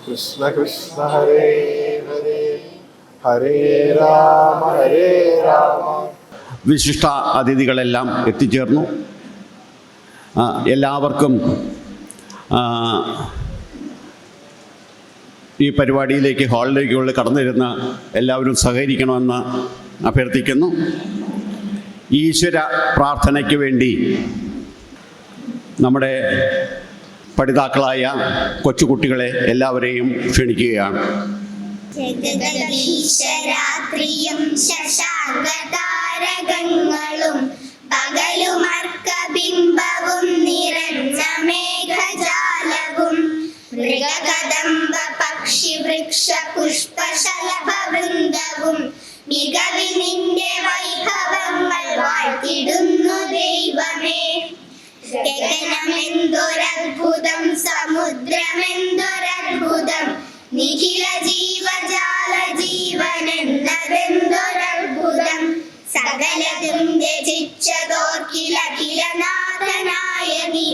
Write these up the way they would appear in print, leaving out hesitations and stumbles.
കൃഷ്ണ കൃഷ്ണ ഹരേ ഹരേ ഹരേ രാമ ഹരേ രാമ. വിശിഷ്ട അതിഥികളെല്ലാം എത്തിച്ചേർന്നു. എല്ലാവർക്കും ഈ പരിപാടിയിലേക്ക് ഹാളിലേക്കുള്ള കടന്നിരുന്ന് എല്ലാവരും സഹകരിക്കണമെന്ന് അഭ്യർത്ഥിക്കുന്നു. ഈശ്വര പ്രാർത്ഥനയ്ക്ക് വേണ്ടി നമ്മുടെ പഠിതാക്കളായ കൊച്ചുകുട്ടികളെ എല്ലാവരെയും ക്ഷണിക്കുകയാണ്. ജഗദീശരാത്രിയും ശശാങ്കതാരകങ്ങളും പകലുമർക്കബിംബവും നിറഞ്ഞ മേഘജാലവും മൃഗകദംബ പക്ഷി വൃക്ഷ പുഷ്പശലഭവൃന്ദവും മികവിൽ നിന്റെ വൈഭവങ്ങൾ വാഴ്ത്തിടുന്നു ദൈവമേ. ഗഗനമെന്തൊരത്ഭുതം, സമുദ്രമെന്തൊരത്ഭുതം, നിഖില ജീവജാല ജീവനെന്നതെന്തൊരത്ഭുതം. സകലതും രചിച്ചതോർക്കിലഖിലനാഥനായ നീ,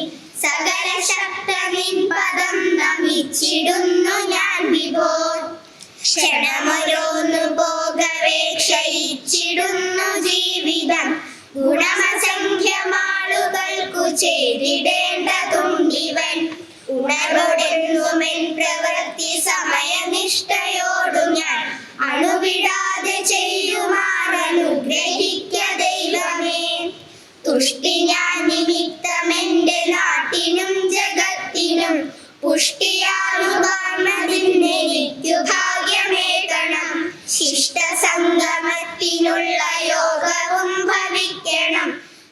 സകല ശക്ത നിൻ പദം നമിച്ചിടുന്നു ഞാൻ വിഭോ. ക്ഷണമൊരോന്നു പോകവേ ക്ഷയിച്ചിടുന്നു ജീവിതം, ഗുണമസംഖ്യമാളുകൾക്കു ചേരിടേണ്ടതുണ്ടിവൻ. ഉണർവോടെന്നുമെൻ പ്രവൃത്തി സമയനിഷ്ഠയോടു ഞാൻ അണുവിടാതെ ചെയ്യുമാറനുഗ്രഹിക്ക ദൈവമേ. തുഷ്ടി ഞാൻ നിമിത്തമെന്റെ നാട്ടിനും ജഗത്തിനും പുഷ്ടിയാലുകാർന്നതിനെനിക്കു ഭാഗ്യമേകണം. ശിഷ്ടസംഗമത്തിനുള്ള യോഗവും ഭവിക്കണം.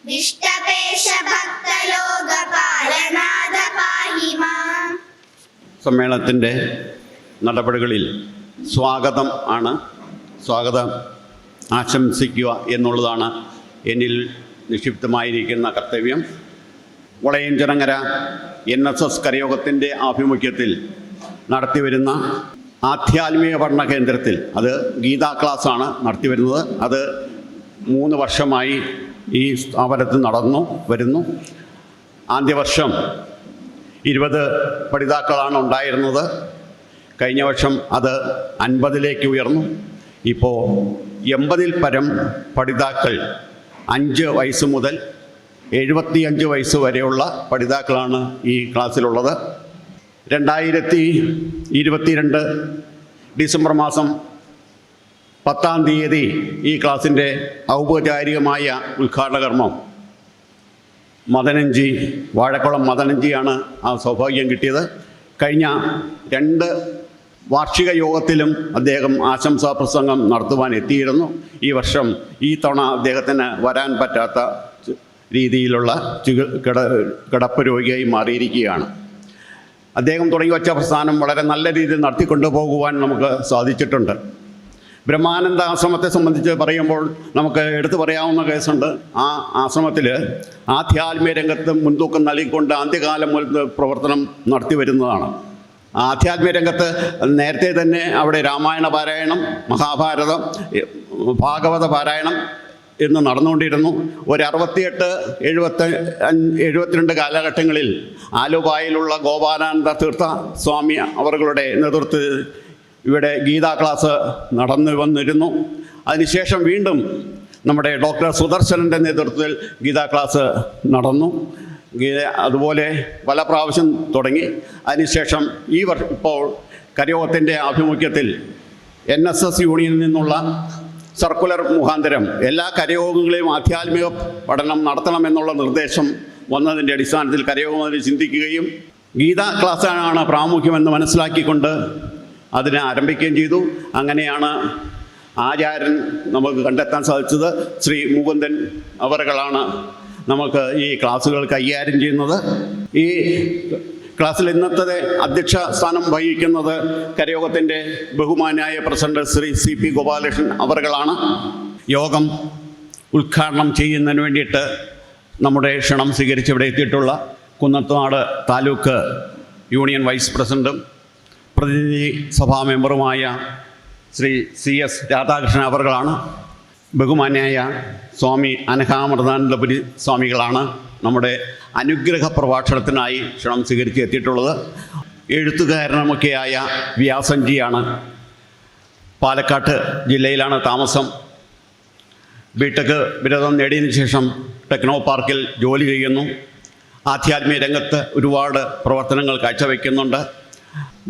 വിഷ്ടപേശ ഭക്തലോകപാലനാഥ പാഹിമാം. സമ്മേളനത്തിൻ്റെ നടപടികളിൽ സ്വാഗതം ആശംസിക്കുക എന്നുള്ളതാണ് എന്നിൽ നിക്ഷിപ്തമായിരിക്കുന്ന കർത്തവ്യം. വളയഞ്ചിറങ്ങര NSS കരയോഗത്തിൻ്റെ ആഭിമുഖ്യത്തിൽ നടത്തിവരുന്ന ആധ്യാത്മിക പഠന കേന്ദ്രത്തിൽ, അത് ഗീതാ ക്ലാസ്സാണ് നടത്തിവരുന്നത്. അത് 3 വർഷമായി ഈ സ്ഥാപനത്തിൽ വരുന്നു. ആദ്യവർഷം 20 പഠിതാക്കളാണ് ഉണ്ടായിരുന്നത്. കഴിഞ്ഞ വർഷം അത് 50ലേക്ക് ഉയർന്നു. ഇപ്പോൾ 80-ൽ പരം പഠിതാക്കൾ 5 വയസ്സ് മുതൽ 75 വയസ്സ് വരെയുള്ള പഠിതാക്കളാണ് ഈ ക്ലാസ്സിലുള്ളത്. 2022 ഡിസംബർ മാസം 10-ാം തീയതി ഈ ക്ലാസ്സിൻ്റെ ഔപചാരികമായ ഉദ്ഘാടന കർമ്മം വാഴക്കുളം മദനഞ്ചിയാണ് ആ സൗഭാഗ്യം കിട്ടിയത്. കഴിഞ്ഞ 2 വാർഷിക യോഗത്തിലും അദ്ദേഹം ആശംസാ പ്രസംഗം നടത്തുവാൻ എത്തിയിരുന്നു. ഈ തവണ അദ്ദേഹത്തിന് വരാൻ പറ്റാത്ത രീതിയിലുള്ള കിടപ്പ് രോഗിയായി മാറിയിരിക്കുകയാണ്. അദ്ദേഹം തുടങ്ങി വച്ച പ്രസ്ഥാനം വളരെ നല്ല രീതിയിൽ നടത്തിക്കൊണ്ടു പോകുവാൻ നമുക്ക് സാധിച്ചിട്ടുണ്ട്. ബ്രഹ്മാനന്ദ ആശ്രമത്തെ സംബന്ധിച്ച് പറയുമ്പോൾ നമുക്ക് എടുത്തു പറയാവുന്ന കേസുണ്ട്. ആ ആശ്രമത്തിൽ ആധ്യാത്മിക രംഗത്ത് മുൻതൂക്കം നൽകിക്കൊണ്ട് ആദ്യകാലം മുതൽ പ്രവർത്തനം നടത്തി വരുന്നതാണ്. ആധ്യാത്മിക രംഗത്ത് നേരത്തെ തന്നെ അവിടെ രാമായണ പാരായണം, മഹാഭാരതം, ഭാഗവത പാരായണം എന്ന് നടന്നുകൊണ്ടിരുന്നു. ഒരു 68-72 കാലഘട്ടങ്ങളിൽ ആലുവായിലുള്ള ഗോപാലാനന്ദ തീർത്ഥ സ്വാമി അവരുടെ നേതൃത്വത്തിൽ ഇവിടെ ഗീതാ ക്ലാസ് നടന്നു വന്നിരുന്നു. അതിനുശേഷം വീണ്ടും നമ്മുടെ ഡോക്ടർ സുദർശനൻ്റെ നേതൃത്വത്തിൽ ഗീതാ ക്ലാസ് നടന്നു. അതുപോലെ പല പ്രാവശ്യം തുടങ്ങി. അതിനുശേഷം ഇപ്പോൾ കരയോഗത്തിൻ്റെ ആഭിമുഖ്യത്തിൽ NSS യൂണിയനിൽ നിന്നുള്ള സർക്കുലർ മുഖാന്തരം എല്ലാ കരയോഗങ്ങളെയും ആധ്യാത്മിക പഠനം നടത്തണമെന്നുള്ള നിർദ്ദേശം വന്നതിൻ്റെ അടിസ്ഥാനത്തിൽ കരയോഗം അതിന് ചിന്തിക്കുകയും ഗീതാ ക്ലാസ്സാണ് പ്രാമുഖ്യമെന്ന് മനസ്സിലാക്കിക്കൊണ്ട് അതിനെ ആരംഭിക്കുകയും ചെയ്തു. അങ്ങനെയാണ് ആചാര്യൻ നമുക്ക് കണ്ടെത്താൻ സാധിച്ചത്. ശ്രീ മുകുന്ദൻ അവറുകളാണ് നമുക്ക് ഈ ക്ലാസ്സുകൾ കൈകാര്യം ചെയ്യുന്നത്. ഈ ക്ലാസ്സിൽ ഇന്നത്തെ അധ്യക്ഷ സ്ഥാനം വഹിക്കുന്നത് കരയോഗത്തിൻ്റെ ബഹുമാനായ പ്രസിഡന്റ് ശ്രീ CP ഗോപാലകൃഷ്ണൻ അവറുകളാണ്. യോഗം ഉദ്ഘാടനം ചെയ്യുന്നതിന് വേണ്ടിയിട്ട് നമ്മുടെ ക്ഷണം സ്വീകരിച്ച് ഇവിടെ എത്തിയിട്ടുള്ള കുന്നത്തുനാട് താലൂക്ക് യൂണിയൻ വൈസ് പ്രസിഡന്റും പ്രതിനിധി സഭാ മെമ്പറുമായ ശ്രീ CS രാധാകൃഷ്ണൻ അവറുകളാണ്. ബഹുമാന്യായ സ്വാമി അനഘാമൃതാനന്ദപുരി സ്വാമികളാണ് നമ്മുടെ അനുഗ്രഹ പ്രഭാഷണത്തിനായി ക്ഷണം സ്വീകരിച്ച് എത്തിയിട്ടുള്ളത്. എഴുത്തുകാരനുമൊക്കെയായ വ്യാസൻജിയാണ്. പാലക്കാട് ജില്ലയിലാണ് താമസം. ബിടെക് ബിരുദം നേടിയതിനു ശേഷം ടെക്നോ പാർക്കിൽ ജോലി ചെയ്യുന്നു. ആധ്യാത്മിക രംഗത്ത് ഒരുപാട് പ്രവർത്തനങ്ങൾ കാഴ്ചവെക്കുന്നുണ്ട്.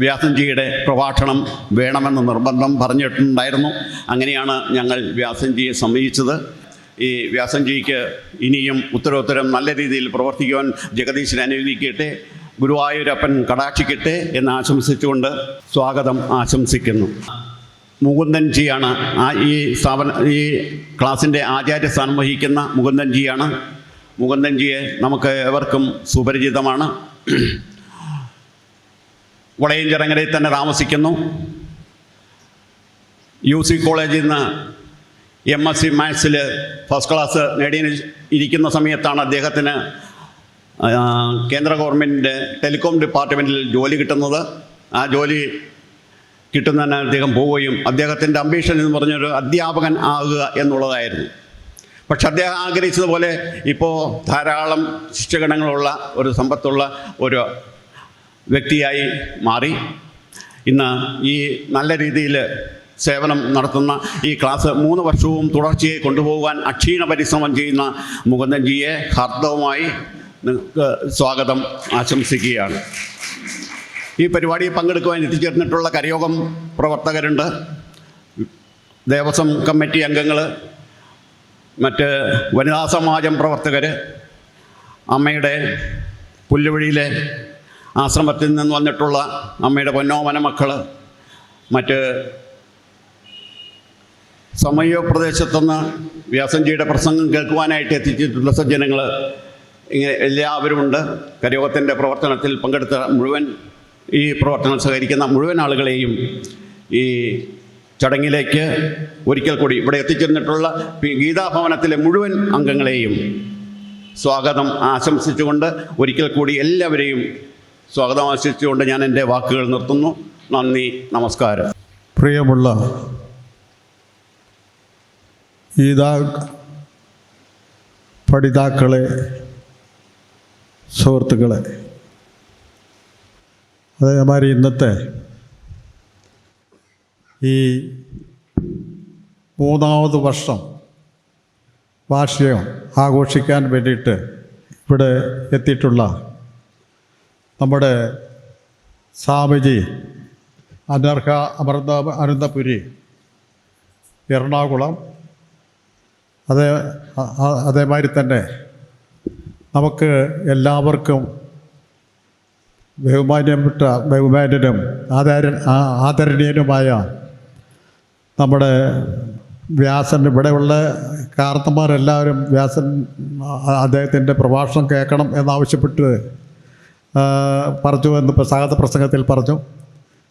വ്യാസൻജിയുടെ പ്രഭാഷണം വേണമെന്ന് നിർബന്ധം പറഞ്ഞിട്ടുണ്ടായിരുന്നു. അങ്ങനെയാണ് ഞങ്ങൾ വ്യാസൻജിയെ സമീപിച്ചത്. ഈ വ്യാസൻജിക്ക് ഇനിയും ഉത്തരോത്തരം നല്ല രീതിയിൽ പ്രവർത്തിക്കുവാൻ ജഗദീശനെ അനുവദിക്കട്ടെ, ഗുരുവായൂരപ്പൻ കടാക്ഷിക്കട്ടെ എന്ന് ആശംസിച്ചുകൊണ്ട് സ്വാഗതം ആശംസിക്കുന്നു. മുകുന്ദൻജിയാണ് ഈ ക്ലാസിൻ്റെ ആചാര്യസ്ഥാനം വഹിക്കുന്ന മുകുന്ദൻജിയാണ്. മുകുന്ദൻജിയെ നമുക്ക് ഏവർക്കും സുപരിചിതമാണ്. വളയഞ്ചിറങ്ങരയിൽ തന്നെ താമസിക്കുന്നു. UC കോളേജിൽ നിന്ന് MSc മാത്സിൽ ഫസ്റ്റ് ക്ലാസ് ഇരിക്കുന്ന സമയത്താണ് അദ്ദേഹത്തിന് കേന്ദ്ര ഗവൺമെൻറ്റിൻ്റെ ടെലികോം ഡിപ്പാർട്ട്മെൻറ്റിൽ ജോലി കിട്ടുന്നത്. ആ ജോലി കിട്ടുന്നതിന് അദ്ദേഹം പോവുകയും അദ്ദേഹത്തിൻ്റെ അംബീഷൻ എന്ന് പറഞ്ഞൊരു അധ്യാപകൻ ആകുക എന്നുള്ളതായിരുന്നു. പക്ഷെ അദ്ദേഹം ആഗ്രഹിച്ചതുപോലെ ഇപ്പോൾ ധാരാളം ശിഷ്യഗണങ്ങളുള്ള ഒരു സമ്പത്തുള്ള ഒരു വ്യക്തിയായി മാറി. ഇന്ന് ഈ നല്ല രീതിയിൽ സേവനം നടത്തുന്ന ഈ ക്ലാസ് 3 വർഷവും തുടർച്ചയായി കൊണ്ടുപോകാൻ അക്ഷീണ പരിശ്രമം ചെയ്യുന്ന മുകുന്ദൻജിയെ ഹാർദവമായി സ്വാഗതം ആശംസിക്കുകയാണ്. ഈ പരിപാടിയിൽ പങ്കെടുക്കുവാൻ എത്തിച്ചേർന്നിട്ടുള്ള കരയോഗം പ്രവർത്തകരുണ്ട്, ദേവസ്വം കമ്മിറ്റി അംഗങ്ങൾ, മറ്റ് വനിതാ സമാജം പ്രവർത്തകർ, അമ്മയുടെ പുല്ലുവഴിയിലെ ആശ്രമത്തിൽ നിന്ന് വന്നിട്ടുള്ള അമ്മയുടെ പൊന്നോമന മക്കൾ, മറ്റ് സമയ പ്രദേശത്തുനിന്ന് വ്യാസൻജിയുടെ പ്രസംഗം കേൾക്കുവാനായിട്ട് എത്തിച്ചിട്ടുള്ള സജ്ജനങ്ങൾ, ഇങ്ങനെ എല്ലാവരുമുണ്ട്. കരയോഗത്തിൻ്റെ പ്രവർത്തനത്തിൽ പങ്കെടുത്ത മുഴുവൻ, ഈ പ്രവർത്തനം സഹകരിക്കുന്ന മുഴുവൻ ആളുകളെയും ഈ ചടങ്ങിലേക്ക് ഒരിക്കൽ കൂടി ഇവിടെ എത്തിച്ചേർന്നിട്ടുള്ള ഗീതാഭവനത്തിലെ മുഴുവൻ അംഗങ്ങളെയും സ്വാഗതം ആശംസിച്ചുകൊണ്ട് ഒരിക്കൽ കൂടി എല്ലാവരെയും സ്വാഗതം ആശംസിച്ചുകൊണ്ട് ഞാൻ എൻ്റെ വാക്കുകൾ നിർത്തുന്നു. നന്ദി, നമസ്കാരം. പ്രിയമുള്ള ഗീതാ പഠിതാക്കളെ, സുഹൃത്തുക്കളെ, അതേമാതിരി ഇന്നത്തെ ഈ 3ാമത് വർഷം വാർഷികം ആഘോഷിക്കാൻ വേണ്ടിയിട്ട് ഇവിടെ എത്തിയിട്ടുള്ള നമ്മുടെ സ്വാമിജി അനന്തപുരി എറണാകുളം, അതേമാതിരി നമുക്ക് എല്ലാവർക്കും ബഹുമാന്യനും ആദരണീയനുമായ നമ്മുടെ വ്യാസൻ, ഇവിടെയുള്ള കാർത്തന്മാരെല്ലാവരും വ്യാസൻ അദ്ദേഹത്തിൻ്റെ പ്രഭാഷണം കേൾക്കണം എന്നാവശ്യപ്പെട്ട് പറഞ്ഞു എന്നിപ്പോൾ സ്വാഗത പ്രസംഗത്തിൽ പറഞ്ഞു.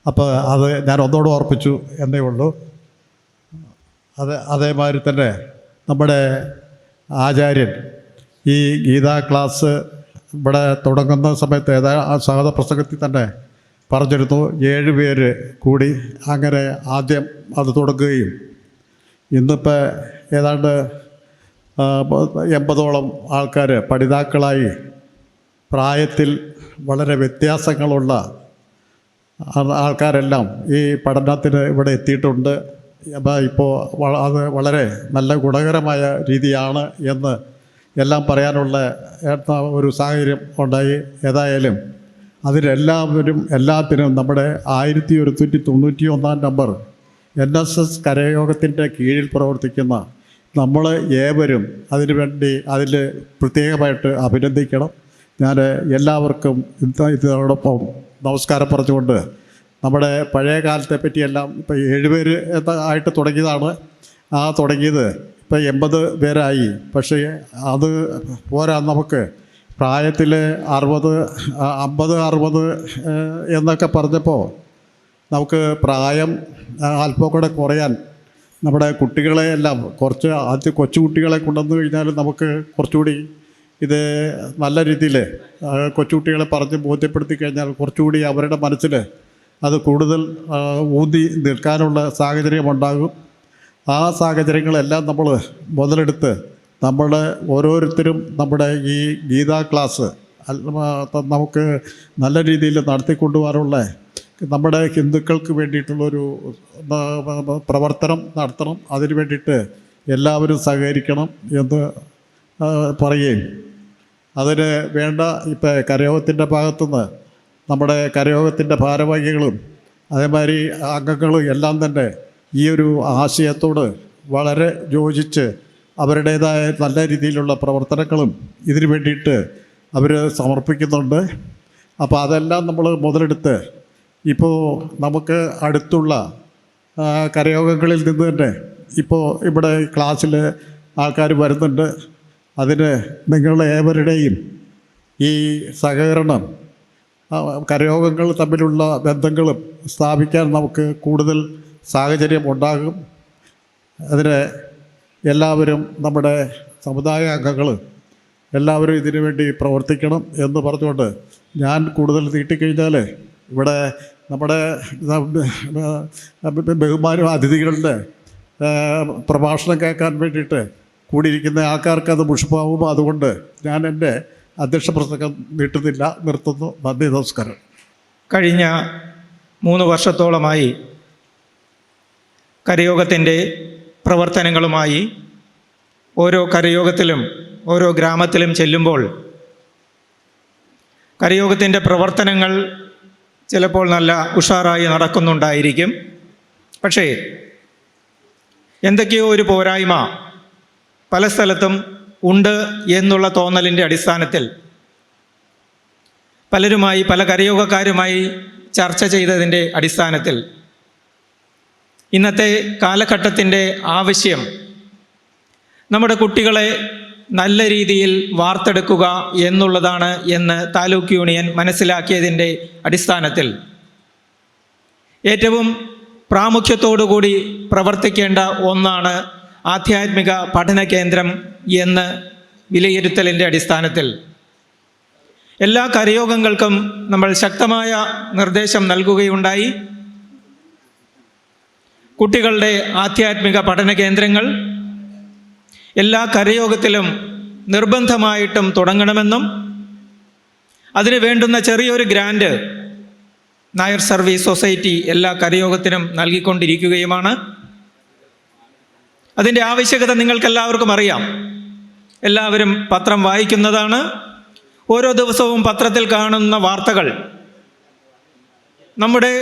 അപ്പോൾ അത് ഞാൻ ഒന്നുകൂടെ ഓർപ്പിച്ചു എന്നേ ഉള്ളൂ. അതേമാതിരി തന്നെ നമ്മുടെ ആചാര്യൻ ഈ ഗീതാ ക്ലാസ് ഇവിടെ തുടങ്ങുന്ന സമയത്ത് സ്വാഗത പ്രസംഗത്തിൽ തന്നെ പറഞ്ഞിരുന്നു 7 പേര് കൂടി അങ്ങനെ ആദ്യം അത് തുടങ്ങുകയും ഇന്നിപ്പോൾ ഏതാണ്ട് 80ഓളം ആൾക്കാർ പഠിതാക്കളായി പ്രായത്തിൽ വളരെ വ്യത്യാസങ്ങളുള്ള ആൾക്കാരെല്ലാം ഈ പഠനത്തിന് ഇവിടെ എത്തിയിട്ടുണ്ട്. അപ്പോൾ ഇപ്പോൾ അത് വളരെ നല്ല ഗുണകരമായ രീതിയാണ് എന്ന് എല്ലാം പറയാനുള്ള ഒരു സാഹചര്യം ഉണ്ടായി. ഏതായാലും എല്ലാത്തിനും നമ്മുടെ 1191 നമ്പർ NSS കരയോഗത്തിൻ്റെ കീഴിൽ പ്രവർത്തിക്കുന്ന നമ്മൾ ഏവരും അതിനുവേണ്ടി അതിൽ പ്രത്യേകമായിട്ട് അഭിനന്ദിക്കണം. ഞാൻ എല്ലാവർക്കും ഇതിനോടൊപ്പം നമസ്കാരം പറഞ്ഞുകൊണ്ട് നമ്മുടെ പഴയ കാലത്തെ പറ്റിയെല്ലാം ഇപ്പോൾ 7 പേര് ആയിട്ട് തുടങ്ങിയതാണ്. തുടങ്ങിയത് ഇപ്പോൾ 80 പേരായി. പക്ഷേ അത് പോരാ, നമുക്ക് പ്രായത്തിൽ 50-60 എന്നൊക്കെ പറഞ്ഞപ്പോൾ നമുക്ക് പ്രായം അല്പം കൂടെ കുറയാൻ നമ്മുടെ കുട്ടികളെ എല്ലാം ആദ്യം കൊച്ചു കുട്ടികളെ കൊണ്ടുവന്നു കഴിഞ്ഞാൽ നമുക്ക് കുറച്ചുകൂടി ഇത് നല്ല രീതിയിൽ കൊച്ചുകുട്ടികളെ പറഞ്ഞ് ബോധ്യപ്പെടുത്തി കഴിഞ്ഞാൽ കുറച്ചുകൂടി അവരുടെ മനസ്സിൽ അത് കൂടുതൽ ഊന്നി നിൽക്കാനുള്ള സാഹചര്യമുണ്ടാകും. ആ സാഹചര്യങ്ങളെല്ലാം നമ്മൾ മുതലെടുത്ത് നമ്മുടെ ഓരോരുത്തരും നമ്മുടെ ഈ ഗീതാ ക്ലാസ് നമുക്ക് നല്ല രീതിയിൽ നടത്തിക്കൊണ്ടുപോകാനുള്ള നമ്മുടെ ഹിന്ദുക്കൾക്ക് വേണ്ടിയിട്ടുള്ളൊരു പ്രവർത്തനം നടത്തണം. അതിന് വേണ്ടിയിട്ട് എല്ലാവരും സഹകരിക്കണം എന്ന് പറയുകയും അതിന് വേണ്ട ഇപ്പം കരയോഗത്തിൻ്റെ ഭാഗത്തുനിന്ന് നമ്മുടെ കരയോഗത്തിൻ്റെ ഭാരവാഹികളും അതേമാതിരി അംഗങ്ങളും എല്ലാം തന്നെ ഈ ഒരു ആശയത്തോട് വളരെ യോജിച്ച് അവരുടേതായ നല്ല രീതിയിലുള്ള പ്രവർത്തനങ്ങളും ഇതിനു വേണ്ടിയിട്ട് അവർ സമർപ്പിക്കുന്നുണ്ട്. അപ്പോൾ അതെല്ലാം നമ്മൾ മുതലെടുത്ത് ഇപ്പോൾ നമുക്ക് അടുത്തുള്ള കരയോഗങ്ങളിൽ നിന്ന് തന്നെ ഇപ്പോൾ ഇവിടെ ക്ലാസ്സിൽ ആൾക്കാർ വരുന്നുണ്ട്. അതിന് നിങ്ങളേവരുടെയും ഈ സഹകരണം കരയോഗങ്ങൾ തമ്മിലുള്ള ബന്ധങ്ങളും സ്ഥാപിക്കാൻ നമുക്ക് കൂടുതൽ സാഹചര്യം ഉണ്ടാകും. അതിന് എല്ലാവരും നമ്മുടെ സമുദായ അംഗങ്ങൾ എല്ലാവരും ഇതിനു വേണ്ടി പ്രവർത്തിക്കണം എന്ന് പറഞ്ഞുകൊണ്ട് ഞാൻ കൂടുതൽ നീട്ടിക്കഴിഞ്ഞാൽ ഇവിടെ നമ്മുടെ ബഹുമാനം അതിഥികളുടെ പ്രഭാഷണം കേൾക്കാൻ വേണ്ടിയിട്ട് കൂടിയിരിക്കുന്ന ആൾക്കാർക്ക് അത് മുഷിപ്പാവും. അതുകൊണ്ട് ഞാൻ എൻ്റെ അധ്യക്ഷ പ്രസംഗം നീട്ടുന്നില്ല, നിർത്തുന്നു. നന്ദി, നമസ്കാരം. കഴിഞ്ഞ 3 വർഷത്തോളമായി കരയോഗത്തിൻ്റെ പ്രവർത്തനങ്ങളുമായി ഓരോ കരയോഗത്തിലും ഓരോ ഗ്രാമത്തിലും ചെല്ലുമ്പോൾ കരയോഗത്തിൻ്റെ പ്രവർത്തനങ്ങൾ ചിലപ്പോൾ നല്ല ഉഷാറായി നടക്കുന്നുണ്ടായിരിക്കും. പക്ഷേ എന്തൊക്കെയോ ഒരു പോരായ്മ പല സ്ഥലത്തും ഉണ്ട് എന്നുള്ള തോന്നലിൻ്റെ അടിസ്ഥാനത്തിൽ പലരുമായി പല കരയോഗക്കാരുമായി ചർച്ച ചെയ്തതിൻ്റെ അടിസ്ഥാനത്തിൽ ഇന്നത്തെ കാലഘട്ടത്തിൻ്റെ ആവശ്യം നമ്മുടെ കുട്ടികളെ നല്ല രീതിയിൽ വാർത്തെടുക്കുക എന്നുള്ളതാണ് എന്ന് താലൂക്ക് യൂണിയൻ മനസ്സിലാക്കിയതിൻ്റെ അടിസ്ഥാനത്തിൽ ഏറ്റവും പ്രാമുഖ്യത്തോടുകൂടി പ്രവർത്തിക്കേണ്ട ഒന്നാണ് ആധ്യാത്മിക പഠന കേന്ദ്രം എന്ന് വിലയിരുത്തലിൻ്റെ അടിസ്ഥാനത്തിൽ എല്ലാ കരയോഗങ്ങൾക്കും നമ്മൾ ശക്തമായ നിർദ്ദേശം നൽകുകയുണ്ടായി. കുട്ടികളുടെ ആധ്യാത്മിക പഠന കേന്ദ്രങ്ങൾ എല്ലാ കരയോഗത്തിലും നിർബന്ധമായിട്ടും തുടങ്ങണമെന്നും അതിന് വേണ്ടുന്ന ചെറിയൊരു ഗ്രാൻഡ് നായർ സർവീസ് സൊസൈറ്റി എല്ലാ കരയോഗത്തിനും നൽകിക്കൊണ്ടിരിക്കുകയുമാണ്. അതിൻ്റെ ആവശ്യകത നിങ്ങൾക്കെല്ലാവർക്കും അറിയാം. എല്ലാവരും പത്രം വായിക്കുന്നതാണ്. ഓരോ ദിവസവും പത്രത്തിൽ കാണുന്ന വാർത്തകൾ നമ്മുടെ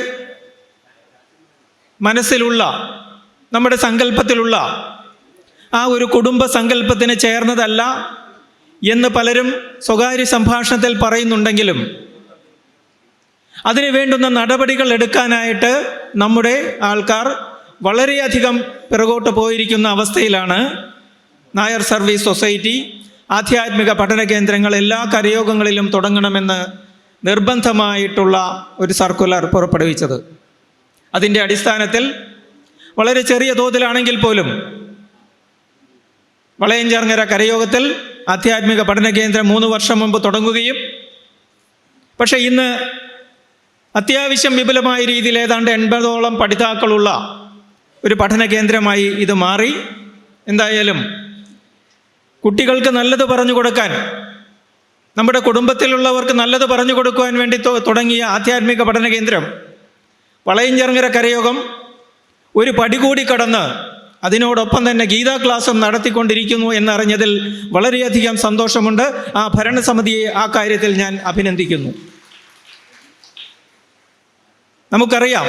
മനസ്സിലുള്ള നമ്മുടെ സങ്കല്പത്തിലുള്ള ആ ഒരു കുടുംബ സങ്കല്പത്തിന് ചേർന്നതല്ല എന്ന് പലരും സ്വകാര്യ സംഭാഷണത്തിൽ പറയുന്നുണ്ടെങ്കിലും അതിന് വേണ്ടുന്ന നടപടികൾ എടുക്കാനായിട്ട് നമ്മുടെ ആൾക്കാർ വളരെയധികം പിറകോട്ട് പോയിരിക്കുന്ന അവസ്ഥയിലാണ്. നായർ സർവീസ് സൊസൈറ്റി ആധ്യാത്മിക പഠന കേന്ദ്രങ്ങൾ എല്ലാ കരയോഗങ്ങളിലും തുടങ്ങണമെന്ന് നിർബന്ധമായിട്ടുള്ള ഒരു സർക്കുലർ പുറപ്പെടുവിച്ചത്. അതിൻ്റെ അടിസ്ഥാനത്തിൽ വളരെ ചെറിയ തോതിലാണെങ്കിൽ പോലും വളയഞ്ചേർങ്ങര കരയോഗത്തിൽ ആധ്യാത്മിക പഠന കേന്ദ്രം 3 വർഷം മുമ്പ് തുടങ്ങുകയും പക്ഷേ ഇന്ന് അത്യാവശ്യം വിപുലമായ രീതിയിൽ ഏതാണ്ട് 80ഓളം പഠിതാക്കളുള്ള ഒരു പഠന കേന്ദ്രമായി ഇത് മാറി. എന്തായാലും കുട്ടികൾക്ക് നല്ലത് പറഞ്ഞു കൊടുക്കാൻ, നമ്മുടെ കുടുംബത്തിലുള്ളവർക്ക് നല്ലത് പറഞ്ഞു കൊടുക്കുവാൻ വേണ്ടി തുടങ്ങിയ ആധ്യാത്മിക പഠന കേന്ദ്രം വളയഞ്ചേർങ്ങര കരയോഗം ഒരു പടി കൂടി കടന്ന് അതിനോടൊപ്പം തന്നെ ഗീതാ ക്ലാസും നടത്തിക്കൊണ്ടിരിക്കുന്നു എന്നറിഞ്ഞതിൽ വളരെയധികം സന്തോഷമുണ്ട്. ആ ഭരണസമിതിയെ ആ കാര്യത്തിൽ ഞാൻ അഭിനന്ദിക്കുന്നു. നമുക്കറിയാം,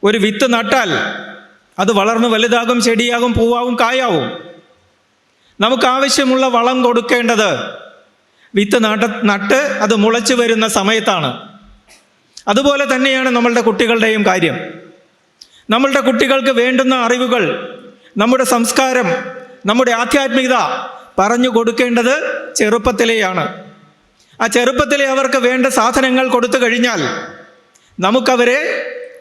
ഒരു വിത്ത് നട്ടാൽ അത് വളർന്ന് വലുതാകും, ചെടിയാകും, പൂവാകും, കായാവും. നമുക്കാവശ്യമുള്ള വളം കൊടുക്കേണ്ടത് വിത്ത് നട്ട് അത് മുളച്ചു വരുന്ന സമയത്താണ്. അതുപോലെ തന്നെയാണ് നമ്മളുടെ കുട്ടികളുടെയും കാര്യം. നമ്മളുടെ കുട്ടികൾക്ക് വേണ്ടുന്ന അറിവുകൾ, നമ്മുടെ സംസ്കാരം, നമ്മുടെ ആധ്യാത്മികത പറഞ്ഞു കൊടുക്കേണ്ടത് ചെറുപ്പത്തിലെയാണ്. ആ ചെറുപ്പത്തിലെ അവർക്ക് വേണ്ട സാധനങ്ങൾ കൊടുത്തു കഴിഞ്ഞാൽ നമുക്കവരെ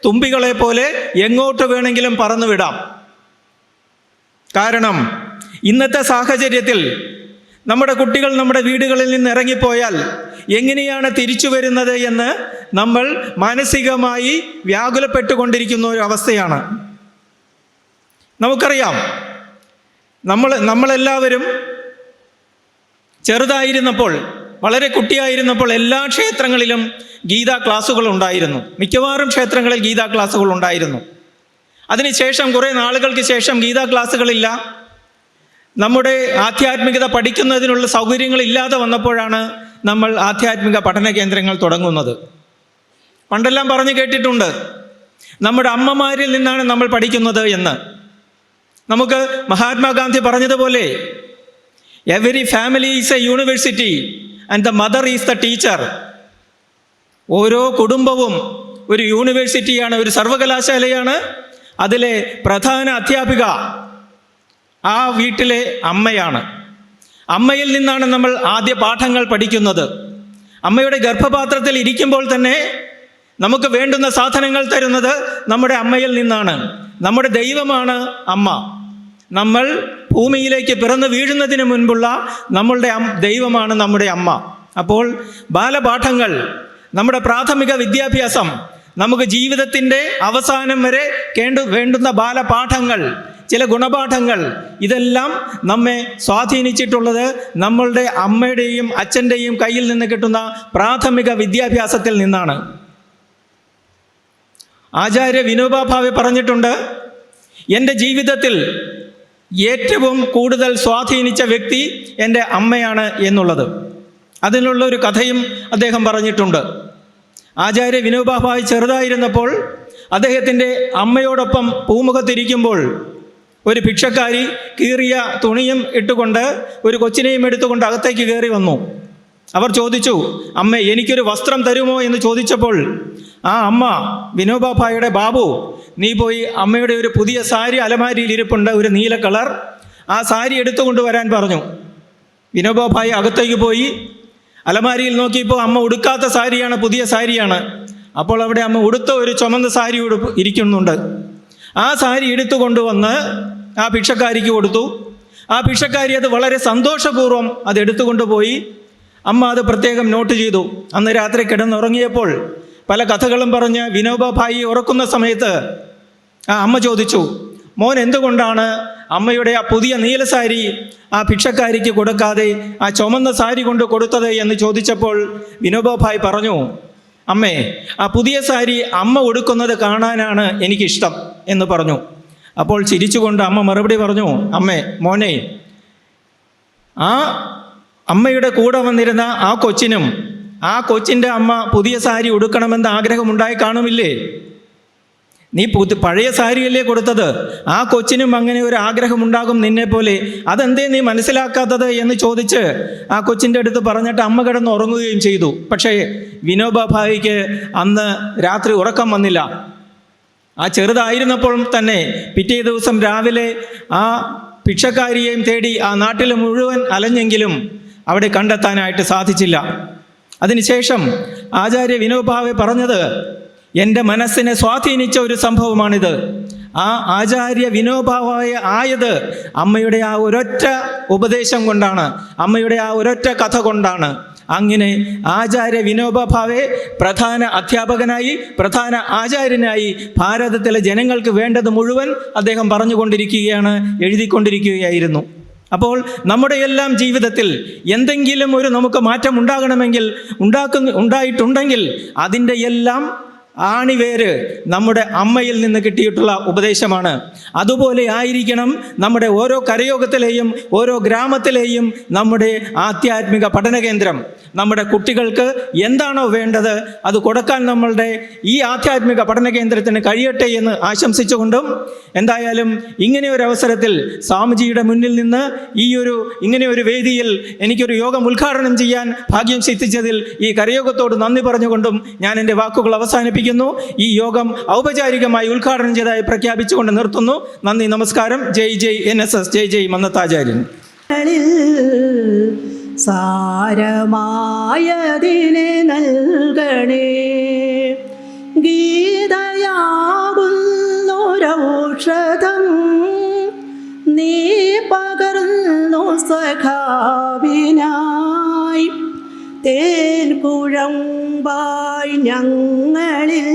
തുമ്പികളെ പോലെ എങ്ങോട്ട് വേണമെങ്കിലും പറന്നു വിടാം. കാരണം ഇന്നത്തെ സാഹചര്യത്തിൽ നമ്മുടെ കുട്ടികൾ നമ്മുടെ വീടുകളിൽ നിന്ന് ഇറങ്ങിപ്പോയാൽ എങ്ങനെയാണ് തിരിച്ചു വരുന്നത് എന്ന് നമ്മൾ മാനസികമായി വ്യാകുലപ്പെട്ടുകൊണ്ടിരിക്കുന്ന ഒരു അവസ്ഥയാണ്. നമുക്കറിയാം, നമ്മളെല്ലാവരും ചെറുതായിരുന്നപ്പോൾ, വളരെ കുട്ടിയായിരുന്നപ്പോൾ എല്ലാ ക്ഷേത്രങ്ങളിലും ഗീതാ ക്ലാസ്സുകൾ ഉണ്ടായിരുന്നു. മിക്കവാറും ക്ഷേത്രങ്ങളിൽ ഗീതാ ക്ലാസ്സുകൾ ഉണ്ടായിരുന്നു. അതിനുശേഷം കുറേ നാളുകൾക്ക് ശേഷം ഗീതാ ക്ലാസ്സുകളില്ല, നമ്മുടെ ആധ്യാത്മികത പഠിക്കുന്നതിനുള്ള സൗകര്യങ്ങളില്ലാതെ വന്നപ്പോഴാണ് നമ്മൾ ആധ്യാത്മിക പഠന കേന്ദ്രങ്ങൾ തുടങ്ങുന്നത്. പണ്ടെല്ലാം പറഞ്ഞു കേട്ടിട്ടുണ്ട്, നമ്മുടെ അമ്മമാരിൽ നിന്നാണ് നമ്മൾ പഠിക്കുന്നത് എന്ന്. നമുക്ക് മഹാത്മാഗാന്ധി പറഞ്ഞതുപോലെ every family is A university and the mother is the teacher. ഓരോ കുടുംബവും ഒരു യൂണിവേഴ്സിറ്റിയാണ്, ഒരു സർവകലാശാലയാണ്. അതിലെ പ്രധാന അധ്യാപിക ആ വീട്ടിലെ അമ്മയാണ്. അമ്മയിൽ നിന്നാണ് നമ്മൾ ആദ്യ പാഠങ്ങൾ പഠിക്കുന്നത്. അമ്മയുടെ ഗർഭപാത്രത്തിൽ ഇരിക്കുമ്പോൾ തന്നെ നമുക്ക് വേണ്ടുന്ന സാധനങ്ങൾ തരുന്നത് നമ്മുടെ അമ്മയിൽ നിന്നാണ്. നമ്മുടെ ദൈവമാണ് അമ്മ. നമ്മൾ ഭൂമിയിലേക്ക് പിറന്നു വീഴുന്നതിന് മുൻപുള്ള നമ്മളുടെ ദൈവമാണ് നമ്മുടെ അമ്മ. അപ്പോൾ ബാലപാഠങ്ങൾ, നമ്മുടെ പ്രാഥമിക വിദ്യാഭ്യാസം, നമുക്ക് ജീവിതത്തിൻ്റെ അവസാനം വരെ വേണ്ടുന്ന ബാലപാഠങ്ങൾ, ചില ഗുണപാഠങ്ങൾ, ഇതെല്ലാം നമ്മെ സ്വാധീനിച്ചിട്ടുള്ളത് നമ്മളുടെ അമ്മയുടെയും അച്ഛൻ്റെയും കയ്യിൽ നിന്ന് കിട്ടുന്ന പ്രാഥമിക വിദ്യാഭ്യാസത്തിൽ നിന്നാണ്. ആചാര്യ വിനോബാ ഭാവെ പറഞ്ഞിട്ടുണ്ട്, എൻ്റെ ജീവിതത്തിൽ ഏറ്റവും കൂടുതൽ സ്വാധീനിച്ച വ്യക്തി എൻ്റെ അമ്മയാണ് എന്നുള്ളത്. അതിനുള്ള ഒരു കഥയും അദ്ദേഹം പറഞ്ഞിട്ടുണ്ട്. ആചാര്യ വിനോബാ ഭാവെ ചെറുതായിരുന്നപ്പോൾ അദ്ദേഹത്തിൻ്റെ അമ്മയോടൊപ്പം പൂമുഖത്തിരിക്കുമ്പോൾ ഒരു ഭിക്ഷക്കാരി കീറിയ തുണിയും ഇട്ടുകൊണ്ട് ഒരു കൊച്ചിനെയും എടുത്തുകൊണ്ട് അകത്തേക്ക് കയറി വന്നു. അവർ ചോദിച്ചു, അമ്മേ, എനിക്കൊരു വസ്ത്രം തരുമോ എന്ന് ചോദിച്ചപ്പോൾ ആ അമ്മ വിനോബാ ഭായിയുടെ, ബാബു, നീ പോയി അമ്മയുടെ ഒരു പുതിയ സാരി അലമാരിയിൽ ഇരിപ്പുണ്ട്, ഒരു നീല കളർ, ആ സാരി എടുത്തുകൊണ്ട് വരാൻ പറഞ്ഞു. വിനോബാ ഭായി അകത്തേക്ക് പോയി അലമാരിയിൽ നോക്കിയപ്പോൾ അമ്മ ഉടുക്കാത്ത സാരിയാണ്, പുതിയ സാരിയാണ്. അപ്പോൾ അവിടെ അമ്മ ഉടുത്ത ഒരു ചുമന്ന സാരി ഇരിക്കുന്നുണ്ട്. ആ സാരി എടുത്തു കൊണ്ടുവന്ന് ആ ഭിക്ഷക്കാരിക്ക് കൊടുത്തു. ആ ഭിക്ഷക്കാരി അത് വളരെ സന്തോഷപൂർവ്വം അത് എടുത്തുകൊണ്ടുപോയി. അമ്മ അത് പ്രത്യേകം നോട്ട് ചെയ്തു. അന്ന് രാത്രി കിടന്നുറങ്ങിയപ്പോൾ പല കഥകളും പറഞ്ഞ് വിനോബാ ഭായി ഉറക്കുന്ന സമയത്ത് ആ അമ്മ ചോദിച്ചു, മോൻ എന്തുകൊണ്ടാണ് അമ്മയുടെ ആ പുതിയ നീല സാരി ആ ഭിക്ഷക്കാരിക്ക് കൊടുക്കാതെ ആ ചുമന്ന സാരി കൊണ്ട് കൊടുത്തത് എന്ന് ചോദിച്ചപ്പോൾ വിനോബാ ഭായ് പറഞ്ഞു, അമ്മേ, ആ പുതിയ സാരി അമ്മ ഉടുക്കുന്നത് കാണാനാണ് എനിക്കിഷ്ടം എന്ന് പറഞ്ഞു. അപ്പോൾ ചിരിച്ചുകൊണ്ട് അമ്മ മറുപടി പറഞ്ഞു, അമ്മേ, മോനെ, ആ അമ്മയുടെ കൂടെ വന്നിരുന്ന ആ കൊച്ചിനും ആ കൊച്ചിൻ്റെ അമ്മ പുതിയ സാരി ഉടുക്കണമെന്ന് ആഗ്രഹമുണ്ടായി കാണുമില്ലേ? നീ പഴയ സാരിയല്ലേ കൊടുത്തത്? ആ കൊച്ചിനും അങ്ങനെ ഒരു ആഗ്രഹമുണ്ടാകും നിന്നെ പോലെ. അതെന്തേ നീ മനസ്സിലാക്കാത്തത് എന്ന് ചോദിച്ച് ആ കൊച്ചിൻ്റെ അടുത്ത് പറഞ്ഞിട്ട് അമ്മ കിടന്ന് ഉറങ്ങുകയും ചെയ്തു. പക്ഷേ വിനോബാ ഭായിക്ക് അന്ന് രാത്രി ഉറക്കം വന്നില്ല. ആ ചെറുതായിരുന്നപ്പോൾ തന്നെ പിറ്റേ ദിവസം രാവിലെ ആ ഭിക്ഷക്കാരിയെയും തേടി ആ നാട്ടിൽ മുഴുവൻ അലഞ്ഞെങ്കിലും അവിടെ കണ്ടെത്താനായിട്ട് സാധിച്ചില്ല. അതിനുശേഷം ആചാര്യ വിനോബാ ഭാവെ പറഞ്ഞത്, എൻ്റെ മനസ്സിനെ സ്വാധീനിച്ച ഒരു സംഭവമാണിത്. ആ ആചാര്യ വിനോബാ ഭാവെ ആയത് അമ്മയുടെ ആ ഒരൊറ്റ ഉപദേശം കൊണ്ടാണ്, അമ്മയുടെ ആ ഒരൊറ്റ കഥ കൊണ്ടാണ്. അങ്ങനെ ആചാര്യ വിനോബാ ഭാവെ പ്രധാന അധ്യാപകനായി, പ്രധാന ആചാര്യനായി ഭാരതത്തിലെ ജനങ്ങൾക്ക് വേണ്ടത് മുഴുവൻ അദ്ദേഹം പറഞ്ഞുകൊണ്ടിരിക്കുകയാണ്, എഴുതിക്കൊണ്ടിരിക്കുകയായിരുന്നു. അപ്പോൾ നമ്മുടെ എല്ലാം ജീവിതത്തിൽ എന്തെങ്കിലും ഒരു നമുക്ക് മാറ്റം ഉണ്ടാകണമെങ്കിൽ, ഉണ്ടായിട്ടുണ്ടെങ്കിൽ അതിൻ്റെ എല്ലാം ആണിവേര് നമ്മുടെ അമ്മയിൽ നിന്ന് കിട്ടിയിട്ടുള്ള ഉപദേശമാണ്. അതുപോലെ ആയിരിക്കണം നമ്മുടെ ഓരോ കരയോഗത്തിലെയും ഓരോ ഗ്രാമത്തിലെയും നമ്മുടെ ആധ്യാത്മിക പഠന കേന്ദ്രം. നമ്മുടെ കുട്ടികൾക്ക് എന്താണോ വേണ്ടത് അത് കൊടുക്കാൻ നമ്മളുടെ ഈ ആധ്യാത്മിക പഠന കേന്ദ്രത്തിന് കഴിയട്ടെ എന്ന് ആശംസിച്ചുകൊണ്ടും, എന്തായാലും ഇങ്ങനെ ഒരു അവസരത്തിൽ സ്വാമിജിയുടെ മുന്നിൽ നിന്ന് ഇങ്ങനെ ഒരു വേദിയിൽ എനിക്കൊരു യോഗം ഉദ്ഘാടനം ചെയ്യാൻ ഭാഗ്യം സിദ്ധിച്ചതിൽ ഈ കരയോഗത്തോട് നന്ദി പറഞ്ഞുകൊണ്ടും ഞാൻ എൻ്റെ വാക്കുകൾ അവസാനിപ്പിക്കുന്നു. ഈ യോഗം ഔപചാരികമായി ഉദ്ഘാടനം ചെയ്തതായി പ്രഖ്യാപിച്ചുകൊണ്ട് നിർത്തുന്നു. നന്ദി, നമസ്കാരം. ജയ് ജയ് NSS, ജയ് ജയ് മന്നത്താചാര്യൻ. സാരമായതിനെ നൽകണേ, ഗീതയാകുന്നൊരൗഷധം നീ പകർന്നു സഖാവിനായി. തേൻ കുഴമ്പായി ഞങ്ങളിൽ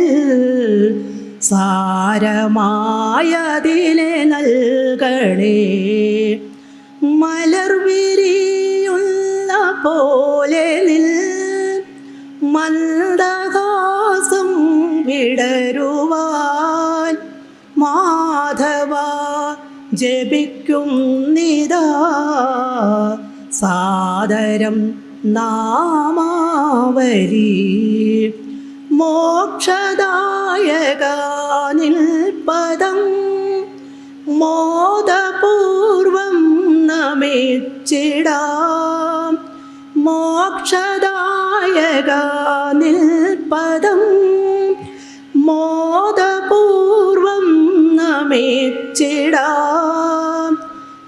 സാരമായതിനെ നൽകണേ. മലർവിരിയുള്ള പോലെ നിൽ മന്ദഹാസം വിടരുവാൻ മാധവ ജപിക്കുന്നിതാ സാദരം നാമാവലി. മോക്ഷദായക നിൽപദം മോദപൂർവം നമിച്ചിടാം. മോക്ഷദായക നിൽപദം മോദപൂർവം നമിച്ചിടാം.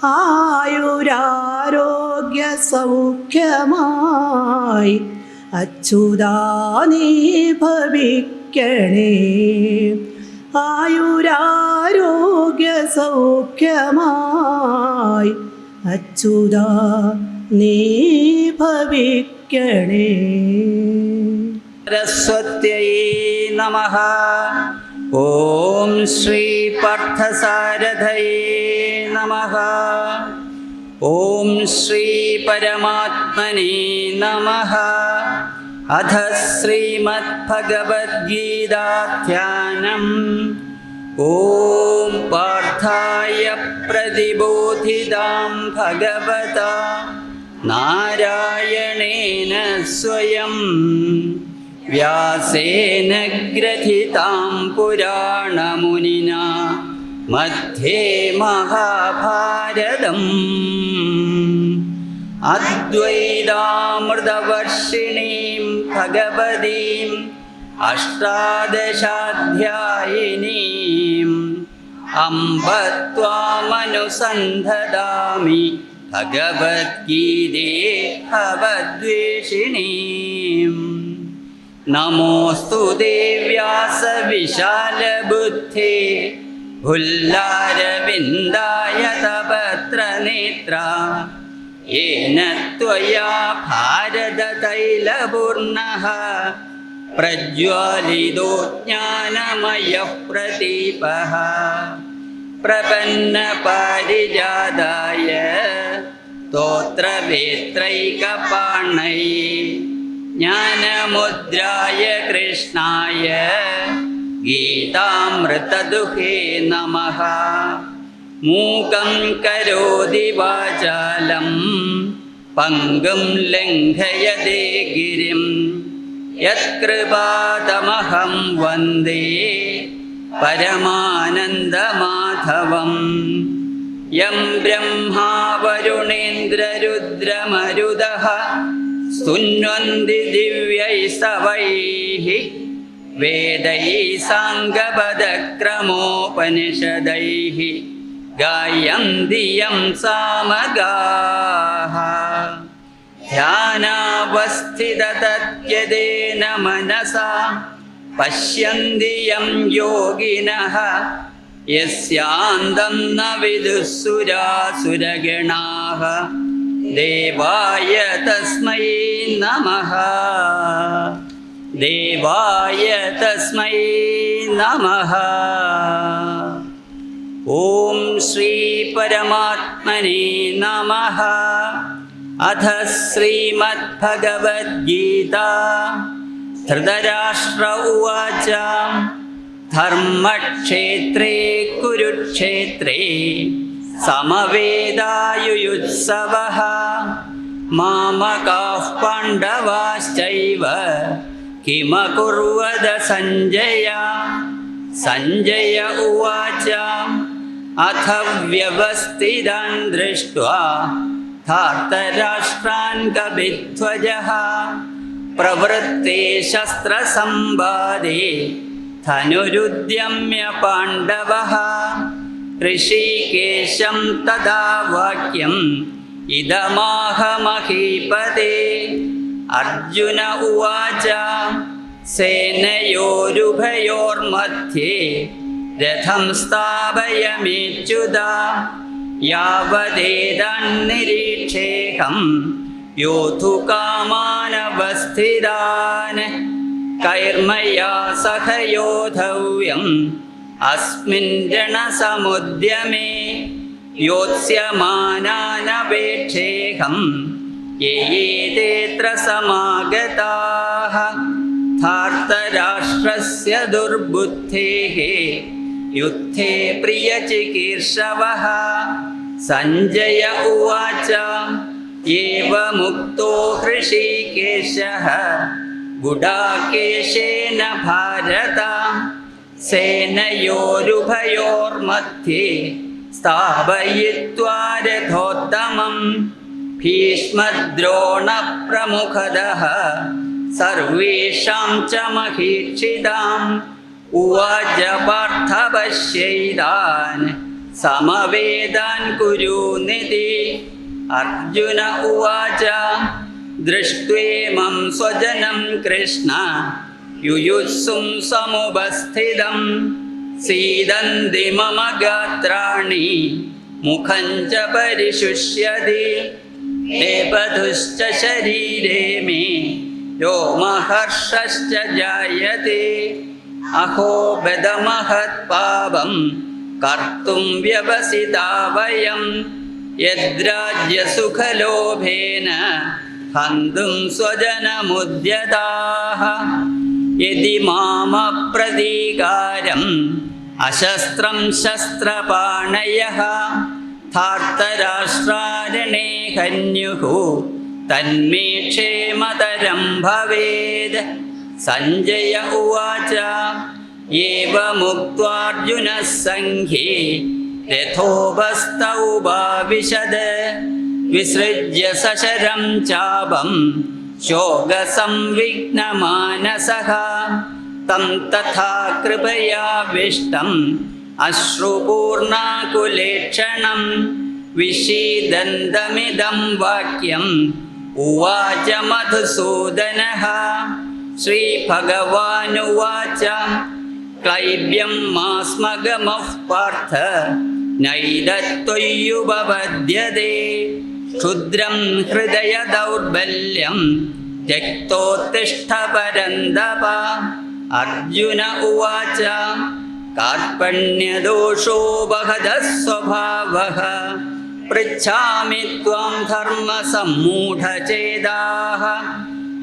ആയുരാരോഗ്യ സൗഖ്യമായി അച്യുതാ നീ ഭവിക്കണേ. ആയുരാരോഗ്യ സൗഖ്യമായി അച്യുതാ നീ ഭവിക്കണേ. സരസ്വത്यै നമഃ. ഓം ശ്രീ പാർത്ഥസാരഥയേ നമഃ. ഓം ശ്രീ പരമാത്മനേ നമഃ. അഥ ശ്രീമദ്ഭഗവദ്ഗീതാധ്യാനം. ഓം പാർത്ഥായ പ്രതിബോധിതാം ഭഗവതാ നാരായണേന സ്വയം വ്യാസേന ഗ്രഥിതാം പുരാണമുനിനാ മധ്യേ മഹാഭാരതം. അദ്വൈതാമൃതവർഷിണീം ഭഗവതീം അഷ്ടാദശാധ്യായിനീം അംബ ത്വാമനുസന്ധദാമി ഭഗവദ്ഗീതേ ഭവദ്വേഷിണീം. നമോസ്തു വ്യാസവിശാലബുദ്ധേ ഭുല്ലാരവിന്ദായ തപത്രനേത്ര. യേന ത്വയാ ഭാരതതൈലപൂർണഃ പ്രജ്വാലിതോ ജ്ഞാനമയഃ പ്രദീപഃ. പ്രപന്നപാരിജാതായ സ്തോത്രവേത്രൈകപാണയേ ജ്ഞാനമുദ്രായ കൃഷ്ണായ ഗീതാമൃതദുഹേ നമഃ. മൂകം കരോതി വാചാലം പങ്കും ലംഘയതേ ഗിരിം യത്കൃപാതമഹം വന്ദേ പരമാനന്ദമാധവം. യം ബ്രഹ്മാ വരുണേന്ദ്രരുദ്രമരുതഃ സ്തുന്വന്തി ദിവ്യൈസ്തവൈഃ വേദൈः സാംഗപദക്രമോപനിഷദൈः ഗായന്തി യം സാമഗാഃ. ധ്യാനാവസ്ഥിതതത്യദേന മനസാ പശ്യന്തി യം യോഗിനഃ യസ്യാന്തം ന വിദുഃസുരാസുരഗണാഃ. ദേവായ തസ്മൈ നമഃ. ദേവായ തസ്മൈ നമഃ. ഓം ശ്രീ പരമാത്മനേ നമഃ. അഥ ശ്രീമദ്ഭഗവദ്ഗീതാ. ധൃതരാഷ്ട്ര ഉവാച. ധർമ്മക്ഷേത്രേ കുരുക്ഷേത്രേ സമവേദായുയുത്സവഃ. മാമകാഃ പാണ്ഡവാശ്ചൈവ കിമകുർവത സഞ്ജയ. സഞ്ജയ ഉവാച. അഥ വ്യവസ്ഥിതാൻ ദൃഷ്ട്വാ ധാർതരാഷ്ട്രാൻ കപിധ്വജഃ. പ്രവൃത്തെ ശസ്ത്രസംവാദേ ധനുരുദ്യമ്യ പാണ്ഡവഃ. ഋഷികേശം തദാ വാക്യം ഇദമാഹ മഹീപതേ. അർജുന ഉവാച. സേനയോരുഭയോർമധ്യേ രഥം സ്ഥാപയമേച്യുത. യാവദേതന്നിരീക്ഷേഹം യോധുകാമാനവസ്ഥിതാൻ. കൈർമയാ സഹ യോധവ്യം अस्मिन् रणसमुद्यमे योत्स्यमानानवेक्षेऽहं ये तेऽत्र समागताः धार्तराष्ट्रस्य दुर्बुद्धेः युद्धे प्रियचिकीर्षवः। सञ्जय उवाच एवमुक्तो हृषीकेशः गुडाकेशेन भारत सेनयोरुभयोर्मध्ये स्थापयित्वा रथोत्तमं भीष्मद्रोणप्रमुखदः सर्वेषां च महीक्षिताम् उवाच पार्थ पश्यैतान् समवेदान् कुरुनिति। अर्जुन उवाच दृष्ट्वेमं स्वजनं कृष्ण युयुत्सुं समुपस्थितं सीदन्ति मम गात्राणि मुखं च परिशुष्यति एपतुश्च शरीरे मे रोमहर्षश्च जायते अहो बदमहत्पापं कर्तुं व्यवसिता वयं यद्राज्यसुखलोभेन हन्तुं स्वजनमुद्यताः यदि मामप्रतीकारम् अशस्त्रं शस्त्रपाणयः धार्तराष्ट्रारणे हन्युः तन्मे क्षेमतरं भवेत्। सञ्जय उवाच एवमुक्त्वार्जुनः सङ्घे रथोपस्थमुपाविशद विसृज्य सशरं चापं शोकसंविघ्नमानसः तं तथा कृपयाविष्टम् अश्रुपूर्णाकुलेक्षणं विषीदन्तमिदं वाक्यम् उवाच मधुसूदनः। श्रीभगवानुवाच क्लैब्यं मास्मगमः पार्थ नैदत्त्वय्युपपद्यते क्षुद्रं हृदय दौर्बल्यं त्यक्तोत्तिष्ठ परन्तप। अर्जुन उवाच कार्पण्यदोषोपहतः स्वभावः पृच्छामि त्वां धर्मसम्मूढचेताः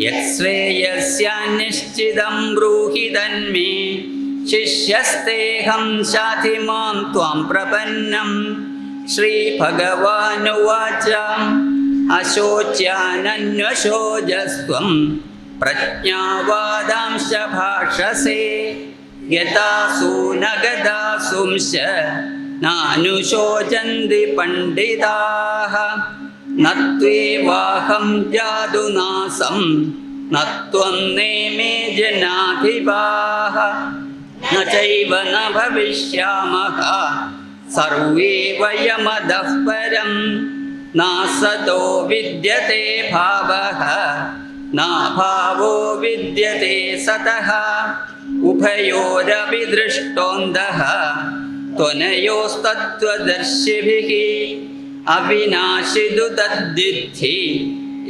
यत्श्रेयस्यान्निश्चितं ब्रूहि तन्मे शिष्यस्तेऽहं शाधि मां त्वां प्रपन्नम्। श्रीभगवानुवाच अशोच्यानन्वशोचस्त्वं प्रज्ञावादांश भाषसे गतासूनगतासूंश्च नानुशोचन्ति पण्डिताः न त्वेवाहं जादुनासं न त्वं नेमे जनाधिपाः न चैव न भविष्यामः सर्वे वयमधः परं नासतो विद्यते भावः नाभावो विद्यते सतः उभयोरपि दृष्टोऽन्तः त्वनयोस्तत्त्वदर्शिभिः अविनाशिदु तद्विद्धि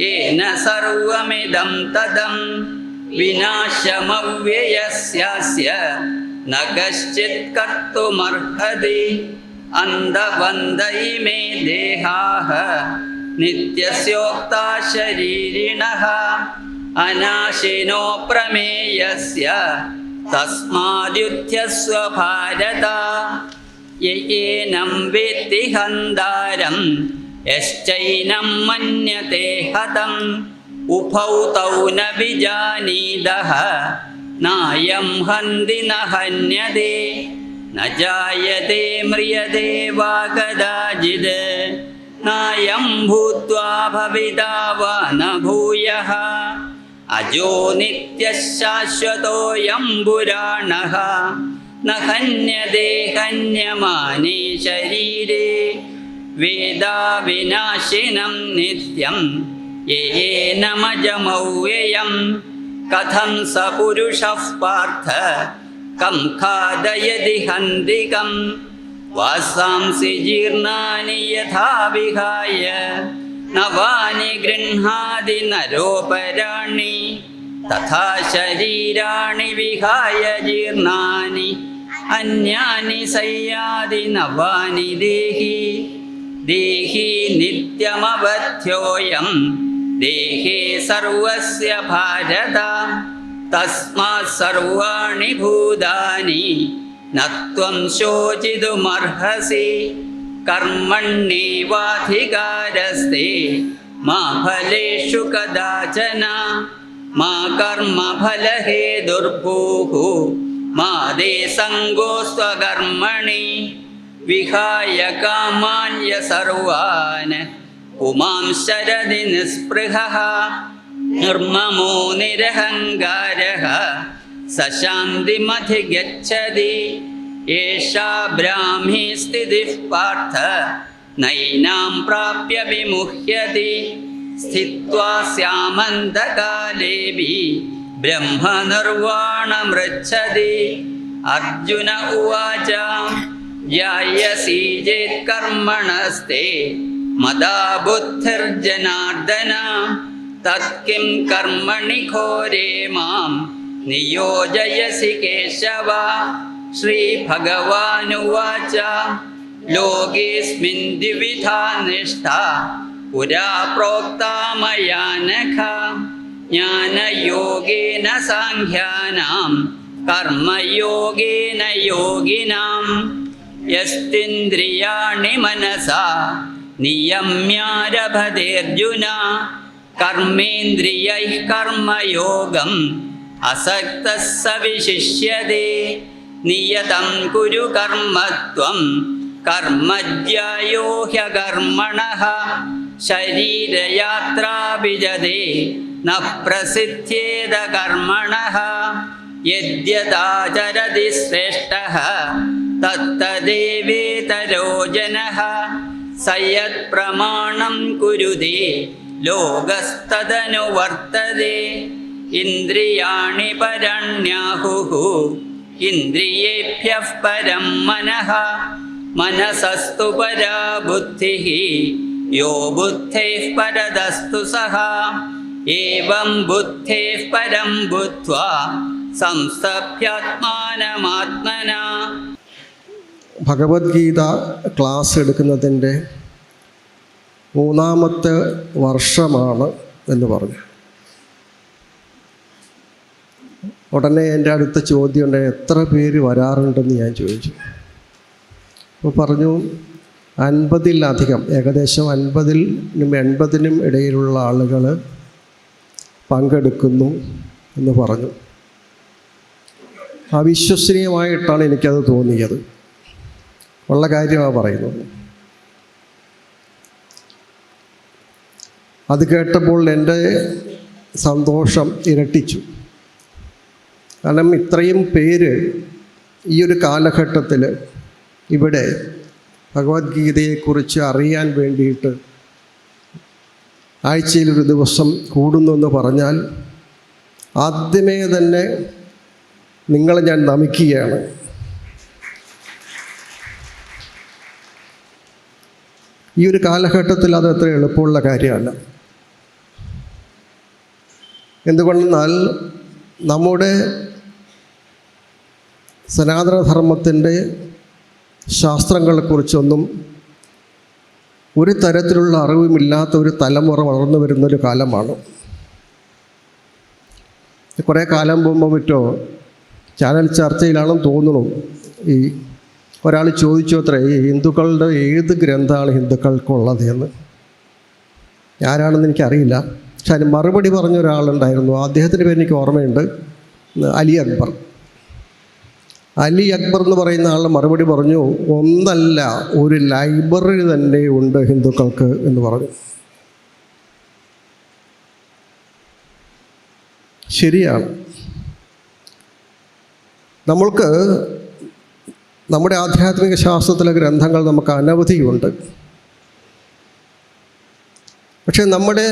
येन सर्वमिदं तदं विनाशमव्ययस्यास्य न कश्चित् कर्तुमर्हति अन्धबन्ध इमे देहाः नित्यस्योक्ता शरीरिणः अनाशिनो प्रमेयस्य तस्माद्युध्यस्व भारत। येनं वेत्ति हन्तारं यश्चैनं मन्यते हतम् उभौ तौ न विजानीतः नायं हन्ति न हन्यते न जायते म्रियते वा कदाचित् नायं भूत्वा भविता वा न भूयः अजो नित्यः शाश्वतोऽयं पुराणः न हन्यते हन्यमाने शरीरे वेदा विनाशिनं नित्यं येनमजमव्ययं कथं स पुरुषः पार्थ कं खादयति हन्तिकं वासांसि जीर्णानि यथा विहाय नवानि गृह्णाति नरोपराणि तथा शरीराणि विहाय जीर्णानि अन्यानि सय्यादि नवानि देहि देहि नित्यमवध्योऽयं देहे सर्वस्य भारत तस्मात् सर्वाणि भूतानि न त्वं शोचितुमर्हसि कर्मण्येवाधिकारस्ते मा फलेषु कदाचन मा कर्मफलहेतुर्भूः मा ते सङ्गोऽस्त्वकर्मणि विहाय कामान्य सर्वान् पुमांश्चरति निःस्पृहः निर्ममो निरहङ्कारः स शान्तिमधिगच्छति एषा ब्राह्मी स्थितिः पार्थ नैनां प्राप्य विमुह्यति स्थित्वा स्यामन्तकालेऽपि ब्रह्मनिर्वाणमृच्छति अर्जुन उवाच ध्यायसि चेत् कर्मणस्ते मदा बुद्धिर्जनार्दन तत्किं कर्मणि घोरे मां नियोजयसि केशव श्रीभगवानुवाच लोकेऽस्मिन् द्विविधा निष्ठा पुरा प्रोक्ता मया नघ ज्ञानयोगेन साङ्ख्यानां कर्मयोगेन योगिनां यस्तिन्द्रियाणि मनसा नियम्यारभतेऽर्जुन कर्मेन्द्रियैः कर्मयोगम् असक्तः स विशिष्यते नियतं कुरु कर्म त्वं कर्मज्यायो ह्यकर्मणः शरीरयात्रा विजते न प्रसिद्ध्येद कर्मणः यद्यदाचरति श्रेष्ठः तत्तदेवेतरो जनः स यत्प्रमाणं कुरुते लोकस्तदनुवर्तते इन्द्रियाणि परण्याहुः इन्द्रियेभ्यः परं मनः मनसस्तु परा बुद्धिः यो बुद्धेः परतस्तु सः एवं बुद्धेः परं बुद्ध्वा സംസ്ഥഭ്യാത്മാനമാത്മനാ. ഭഗവത്ഗീത ക്ലാസ് എടുക്കുന്നതിൻ്റെ 3-ാമത്തെ വർഷമാണ് എന്ന് പറഞ്ഞു. ഉടനെ എൻ്റെ അടുത്ത ചോദ്യം ഉണ്ട്, എത്ര പേര് വരാറുണ്ടെന്ന് ഞാൻ ചോദിച്ചു. അപ്പോൾ പറഞ്ഞു 50-ലധികം, ഏകദേശം 50-നും 80-നും ഇടയിലുള്ള ആളുകൾ പങ്കെടുക്കുന്നു എന്ന് പറഞ്ഞു. അവിശ്വസനീയമായിട്ടാണ് എനിക്കത് തോന്നിയത്. ഉള്ള കാര്യമാണ് പറയുന്നത്. അത് കേട്ടപ്പോൾ എൻ്റെ സന്തോഷം ഇരട്ടിച്ചു. കാരണം ഇത്രയും പേര് ഈ ഒരു കാലഘട്ടത്തിൽ ഇവിടെ ഭഗവത്ഗീതയെക്കുറിച്ച് അറിയാൻ വേണ്ടിയിട്ട് ആഴ്ചയിലൊരു ദിവസം കൂടുന്നു എന്ന് പറഞ്ഞാൽ ആദ്യമേ തന്നെ നിങ്ങളെ ഞാൻ നമിക്കുകയാണ്. ഈ ഒരു കാലഘട്ടത്തിൽ അത് അത്ര എളുപ്പമുള്ള കാര്യമല്ല. എന്തുകൊണ്ടെന്നാൽ നമ്മുടെ സനാതനധർമ്മത്തിൻ്റെ ശാസ്ത്രങ്ങളെക്കുറിച്ചൊന്നും ഒരു തരത്തിലുള്ള അറിവുമില്ലാത്ത ഒരു തലമുറ വളർന്നു വരുന്നൊരു കാലമാണ്. കുറേ കാലം മുമ്പ് മറ്റോ ചാനൽ ചർച്ചയിലാണെന്ന് തോന്നുന്നു, ഈ ഒരാൾ ചോദിച്ചു അത്രേ, ഈ ഹിന്ദുക്കളുടെ ഏത് ഗ്രന്ഥമാണ് ഹിന്ദുക്കൾക്കുള്ളത് എന്ന്. ആരാണെന്ന് എനിക്കറിയില്ല. പക്ഷെ അതിന് മറുപടി പറഞ്ഞ ഒരാളുണ്ടായിരുന്നു. അദ്ദേഹത്തിൻ്റെ പേര് എനിക്ക് ഓർമ്മയുണ്ട്, അലി അക്ബർ. അലി അക്ബർ എന്ന് പറയുന്ന ആൾ മറുപടി പറഞ്ഞു, ഒന്നല്ല ഒരു ലൈബ്രറി തന്നെ ഉണ്ട് ഹിന്ദുക്കൾക്ക് എന്ന് പറഞ്ഞു. ശരിയാണ്. നമ്മൾക്ക് നമ്മുടെ ആധ്യാത്മിക ശാസ്ത്രത്തിലെ ഗ്രന്ഥങ്ങൾ നമുക്ക് അനവധിയുണ്ട്. പക്ഷെ നമ്മുടെ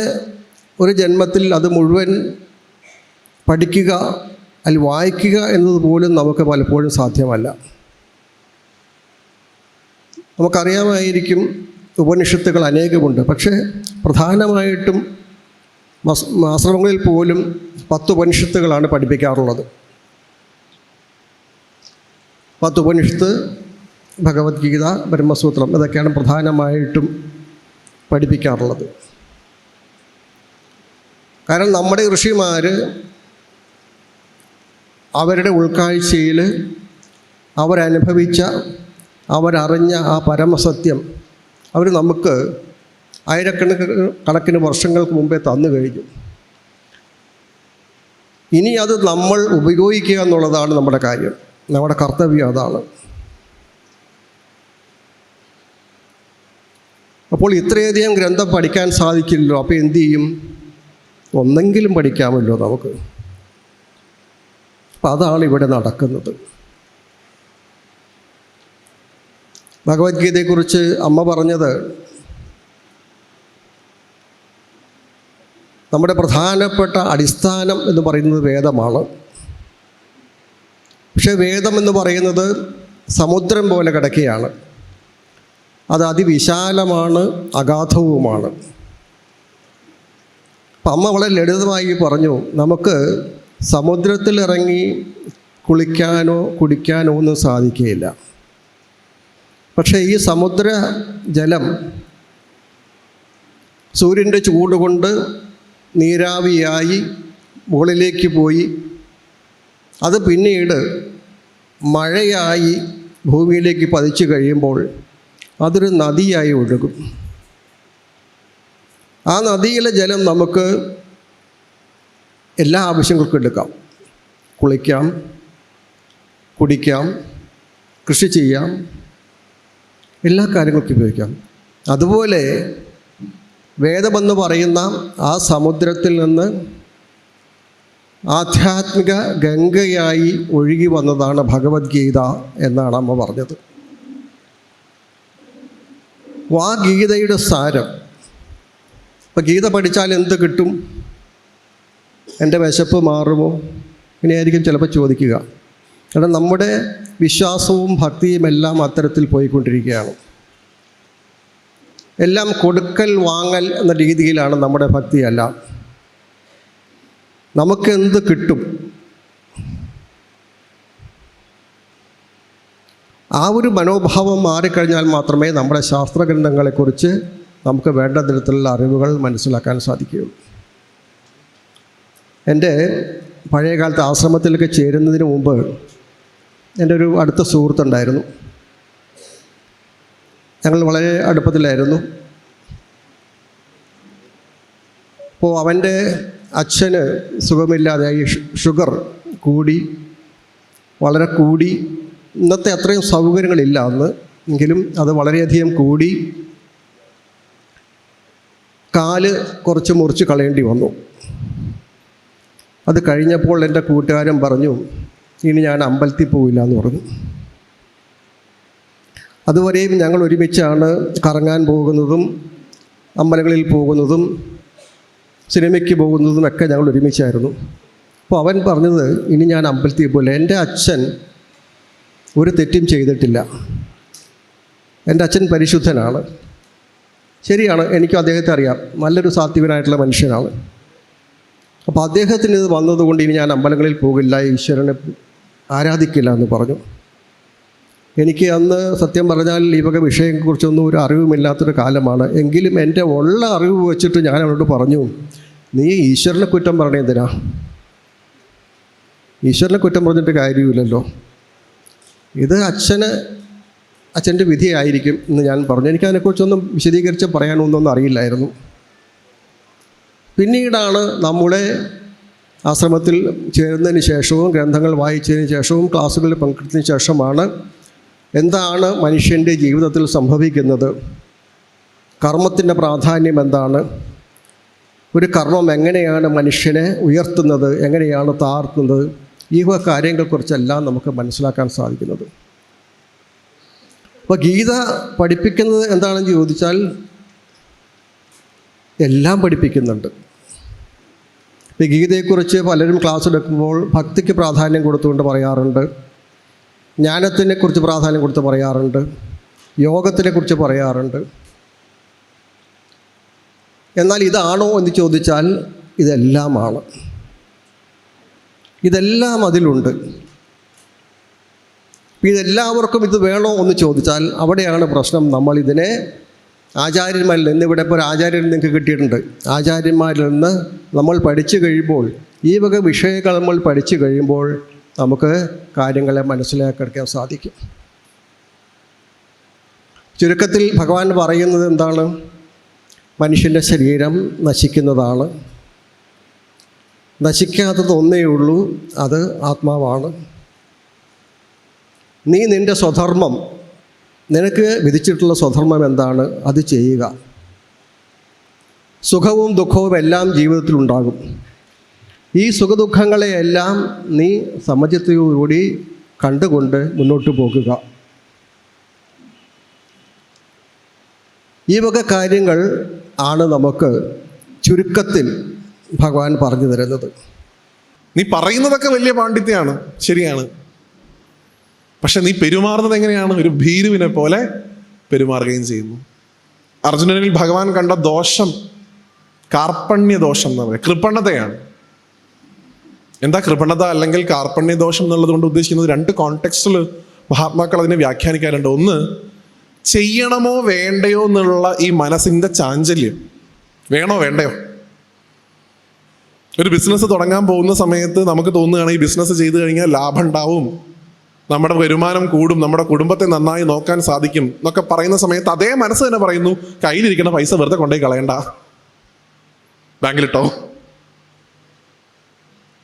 ഒരു ജന്മത്തിൽ അത് മുഴുവൻ പഠിക്കുക അല്ലെങ്കിൽ വായിക്കുക എന്നതുപോലും നമുക്ക് പലപ്പോഴും സാധ്യമല്ല. നമുക്കറിയാമായിരിക്കും ഉപനിഷത്തുകൾ അനേകമുണ്ട്. പക്ഷേ പ്രധാനമായിട്ടും ആശ്രമങ്ങളിൽ പോലും 10 ഉപനിഷത്തുകളാണ് പഠിപ്പിക്കാറുള്ളത്. 10 ഉപനിഷത്ത്, ഭഗവത്ഗീത, ബ്രഹ്മസൂത്രം ഇതൊക്കെയാണ് പ്രധാനമായിട്ടും പഠിപ്പിക്കാറുള്ളത്. കാരണം നമ്മുടെ ഋഷിമാർ അവരുടെ ഉൾക്കാഴ്ചയിൽ അവരനുഭവിച്ച, അവരറിഞ്ഞ ആ പരമസത്യം അവർ നമുക്ക് ആയിരക്കണക്കിന് വർഷങ്ങൾക്ക് മുമ്പേ തന്നു കഴിഞ്ഞു. ഇനി അത് നമ്മൾ ഉപയോഗിക്കുക എന്നുള്ളതാണ് നമ്മുടെ കാര്യം, നമ്മുടെ കർത്തവ്യം അതാണ്. അപ്പോൾ ഇത്രയധികം ഗ്രന്ഥം പഠിക്കാൻ സാധിക്കില്ലല്ലോ. അപ്പോൾ എന്തു ചെയ്യും? ഒന്നെങ്കിലും പഠിക്കാമല്ലോ നമുക്ക്. അപ്പം അതാണ് ഇവിടെ നടക്കുന്നത്. ഭഗവത്ഗീതയെക്കുറിച്ച് അമ്മ പറഞ്ഞത് നമ്മുടെ പ്രധാനപ്പെട്ട അടിസ്ഥാനം എന്ന് പറയുന്നത് വേദമാണ്. പക്ഷേ വേദം എന്ന് പറയുന്നത് സമുദ്രം പോലെ കിടക്കുകയാണ്. അത് അതിവിശാലമാണ്, അഗാധവുമാണ്. അപ്പം അമ്മ വളരെ ലളിതമായി പറഞ്ഞു, നമുക്ക് സമുദ്രത്തിലിറങ്ങി കുളിക്കാനോ കുടിക്കാനോ ഒന്നും സാധിക്കുകയില്ല. പക്ഷേ ഈ സമുദ്ര ജലം സൂര്യൻ്റെ ചൂടുകൊണ്ട് നീരാവിയായി മുകളിലേക്ക് പോയി അത് പിന്നീട് മഴയായി ഭൂമിയിലേക്ക് പതിച്ചു കഴിയുമ്പോൾ അതൊരു നദിയായി ഒഴുകും. ആ നദിയിലെ ജലം നമുക്ക് എല്ലാ ആവശ്യങ്ങൾക്കും എടുക്കാം. കുളിക്കാം, കുടിക്കാം, കൃഷി ചെയ്യാം, എല്ലാ കാര്യങ്ങൾക്കും ഉപയോഗിക്കാം. അതുപോലെ വേദമെന്ന് പറയുന്ന ആ സമുദ്രത്തിൽ നിന്ന് ആധ്യാത്മിക ഗംഗയായി ഒഴുകി വന്നതാണ് ഭഗവത്ഗീത എന്നാണ് അമ്മ പറഞ്ഞത്. ആ ഗീതയുടെ സാരം. അപ്പോൾ ഗീത പഠിച്ചാൽ എന്ത് കിട്ടും? എൻ്റെ വിശപ്പ് മാറുമോ? ഇങ്ങനെയായിരിക്കും ചിലപ്പോൾ ചോദിക്കുക. കാരണം നമ്മുടെ വിശ്വാസവും ഭക്തിയും എല്ലാം അത്തരത്തിൽ പോയിക്കൊണ്ടിരിക്കുകയാണ്. എല്ലാം കൊടുക്കൽ വാങ്ങൽ എന്ന രീതിയിലാണ് നമ്മുടെ ഭക്തിയല്ല. നമുക്കെന്ത് കിട്ടും? ആ ഒരു മനോഭാവം മാറിക്കഴിഞ്ഞാൽ മാത്രമേ നമ്മുടെ ശാസ്ത്രഗ്രന്ഥങ്ങളെക്കുറിച്ച് നമുക്ക് വേണ്ട തരത്തിലുള്ള അറിവുകൾ മനസ്സിലാക്കാൻ സാധിക്കുകയുള്ളൂ. എൻ്റെ പഴയകാലത്ത് ആശ്രമത്തിലൊക്കെ ചേരുന്നതിന് മുമ്പ് എൻ്റെ ഒരു അടുത്ത സുഹൃത്തുണ്ടായിരുന്നു. ഞങ്ങൾ വളരെ അടുപ്പത്തിലായിരുന്നു. അപ്പോൾ അവൻ്റെ അച്ഛന് സുഖമില്ലാതെയായി, ഷുഗർ കൂടി, വളരെ കൂടി. ഇന്നത്തെ അത്രയും സൗകര്യങ്ങളില്ല അന്ന്, എങ്കിലും അത് വളരെയധികം കൂടി. കാല് കുറച്ച് മുറിച്ച് കളയേണ്ടി വന്നു. അത് കഴിഞ്ഞപ്പോൾ എൻ്റെ കൂട്ടുകാരൻ പറഞ്ഞു, ഇനി ഞാൻ അമ്പലത്തിൽ പോവില്ല എന്ന് പറഞ്ഞു. അതുവരെയും ഞങ്ങൾ ഒരുമിച്ചാണ് കറങ്ങാൻ പോകുന്നതും അമ്പലങ്ങളിൽ പോകുന്നതും സിനിമയ്ക്ക് പോകുന്നതും ഒക്കെ ഞങ്ങൾ ഒരുമിച്ചായിരുന്നു. അപ്പോൾ അവൻ പറഞ്ഞത്, ഇനി ഞാൻ അമ്പലത്തിൽ പോയില്ല. എൻ്റെ അച്ഛൻ ഒരു തെറ്റും ചെയ്തിട്ടില്ല. എൻ്റെ അച്ഛൻ പരിശുദ്ധനാണ്. ശരിയാണ്, എനിക്കും അദ്ദേഹത്തെ അറിയാം. നല്ലൊരു സാത്വികനായിട്ടുള്ള മനുഷ്യനാണ്. അപ്പോൾ അദ്ദേഹത്തിന് ഇത് വന്നതുകൊണ്ട് ഇനി ഞാൻ അമ്പലങ്ങളിൽ പോകില്ല, ഈശ്വരനെ ആരാധിക്കില്ല എന്ന് പറഞ്ഞു. എനിക്ക് അന്ന് സത്യം പറഞ്ഞാൽ ഈ വക വിഷയത്തെക്കുറിച്ചൊന്നും ഒരു അറിവുമില്ലാത്തൊരു കാലമാണ്. എങ്കിലും എൻ്റെ ഉള്ള അറിവ് വെച്ചിട്ട് ഞാൻ അവനോട് പറഞ്ഞു, നീ ഈശ്വരനെ കുറ്റം പറഞ്ഞേ എന്തിനാ? ഈശ്വരനെ കുറ്റം പറഞ്ഞിട്ട് കാര്യമില്ലല്ലോ. ഇത് അച്ഛൻ്റെ വിധിയായിരിക്കും എന്ന് ഞാൻ പറഞ്ഞു. എനിക്കതിനെക്കുറിച്ചൊന്നും വിശദീകരിച്ച് പറയാനൊന്നും അറിയില്ലായിരുന്നു. പിന്നീടാണ് നമ്മുടെ ആശ്രമത്തിൽ ചേരുന്നതിന് ശേഷവും ഗ്രന്ഥങ്ങൾ വായിച്ചതിന് ശേഷവും ക്ലാസ്സുകളിൽ പങ്കെടുത്തതിന് ശേഷമാണ് എന്താണ് മനുഷ്യൻ്റെ ജീവിതത്തിൽ സംഭവിക്കുന്നത്, കർമ്മത്തിൻ്റെ പ്രാധാന്യം എന്താണ്, ഒരു കർമ്മം എങ്ങനെയാണ് മനുഷ്യനെ ഉയർത്തുന്നത്, എങ്ങനെയാണ് താഴ്ത്തുന്നത്, ഈ കാര്യങ്ങളെക്കുറിച്ചെല്ലാം നമുക്ക് മനസ്സിലാക്കാൻ സാധിക്കുന്നത്. അപ്പോൾ ഗീത പഠിപ്പിക്കുന്നത് എന്താണെന്ന് ചോദിച്ചാൽ എല്ലാം പഠിപ്പിക്കുന്നുണ്ട്. ഈ ഗീതയെക്കുറിച്ച് പലരും ക്ലാസ് എടുക്കുമ്പോൾ ഭക്തിക്ക് പ്രാധാന്യം കൊടുത്തുകൊണ്ട് പറയാറുണ്ട്, ജ്ഞാനത്തിനെക്കുറിച്ച് പ്രാധാന്യം കൊടുത്ത് പറയാറുണ്ട്, യോഗത്തിനെക്കുറിച്ച് പറയാറുണ്ട്. എന്നാൽ ഇതാണോ എന്ന് ചോദിച്ചാൽ ഇതെല്ലാമാണ്. ഇതെല്ലാം അതിലുണ്ട്. ഇതെല്ലാവർക്കും ഇത് വേണോ എന്ന് ചോദിച്ചാൽ അവിടെയാണ് പ്രശ്നം. നമ്മളിതിനെ ആചാര്യന്മാരിൽ നിന്ന്, ഇവിടെ ഇപ്പോൾ ഒരു ആചാര്യൻ നിങ്ങൾക്ക് കിട്ടിയിട്ടുണ്ട്, ആചാര്യന്മാരിൽ നിന്ന് നമ്മൾ പഠിച്ചു കഴിയുമ്പോൾ, ഈ വക വിഷയങ്ങൾ നമ്മൾ പഠിച്ചു കഴിയുമ്പോൾ നമുക്ക് കാര്യങ്ങളെ മനസ്സിലാക്കിയെടുക്കാൻ സാധിക്കും. ചുരുക്കത്തിൽ ഭഗവാൻ പറയുന്നത് എന്താണ്? മനുഷ്യൻ്റെ ശരീരം നശിക്കുന്നതാണ്. നശിക്കാത്തത് ഒന്നേ ഉള്ളൂ, അത് ആത്മാവാണ്. നീ നിൻ്റെ സ്വധർമ്മം, നിനക്ക് വിധിച്ചിട്ടുള്ള സ്വധർമ്മം എന്താണ് അത് ചെയ്യുക. സുഖവും ദുഃഖവും എല്ലാം ജീവിതത്തിലുണ്ടാകും. ഈ സുഖദുഃഖങ്ങളെയെല്ലാം നീ സമചിത്തയോടുകൂടി കണ്ടുകൊണ്ട് മുന്നോട്ട് പോകുക. ഈ വക കാര്യങ്ങൾ ആണ് നമുക്ക് ചുരുക്കത്തിൽ ഭഗവാൻ പറഞ്ഞു തരുന്നത്. നീ പറയുന്നതൊക്കെ വലിയ പാണ്ഡിത്യമാണ്, ശരിയാണ്. പക്ഷെ നീ പെരുമാറുന്നത് എങ്ങനെയാണ്? ഒരു ഭീരുവിനെ പോലെ പെരുമാറുകയും ചെയ്യുന്നു. അർജുനനിൽ ഭഗവാൻ കണ്ട ദോഷം കാർപ്പണ്യ ദോഷം എന്ന് പറയുന്നത് കൃപണതയാണ്. എന്താ കൃപണത അല്ലെങ്കിൽ കാർപ്പണ്യ ദോഷം എന്നുള്ളത് കൊണ്ട് ഉദ്ദേശിക്കുന്നത്? രണ്ട് കോണ്ടെക്സ്റ്റിൽ മഹാത്മാക്കൾ അതിനെ വ്യാഖ്യാനിക്കാറുണ്ട്. ഒന്ന്, ചെയ്യണമോ വേണ്ടയോ എന്നുള്ള ഈ മനസ്സിൻ്റെ ചാഞ്ചല്യം. വേണോ വേണ്ടയോ? ഒരു ബിസിനസ് തുടങ്ങാൻ പോകുന്ന സമയത്ത് നമുക്ക് തോന്നുകയാണ് ഈ ബിസിനസ് ചെയ്ത് കഴിഞ്ഞാൽ ലാഭം ഉണ്ടാവും, നമ്മുടെ വരുമാനം കൂടും, നമ്മുടെ കുടുംബത്തെ നന്നായി നോക്കാൻ സാധിക്കും എന്നൊക്കെ പറയുന്ന സമയത്ത് അതേ മനസ്സ് തന്നെ പറയുന്നു, കയ്യിലിരിക്കുന്ന പൈസ വെറുതെ കൊണ്ടുപോയി കളയണ്ട, ബാങ്കിലിട്ടോ.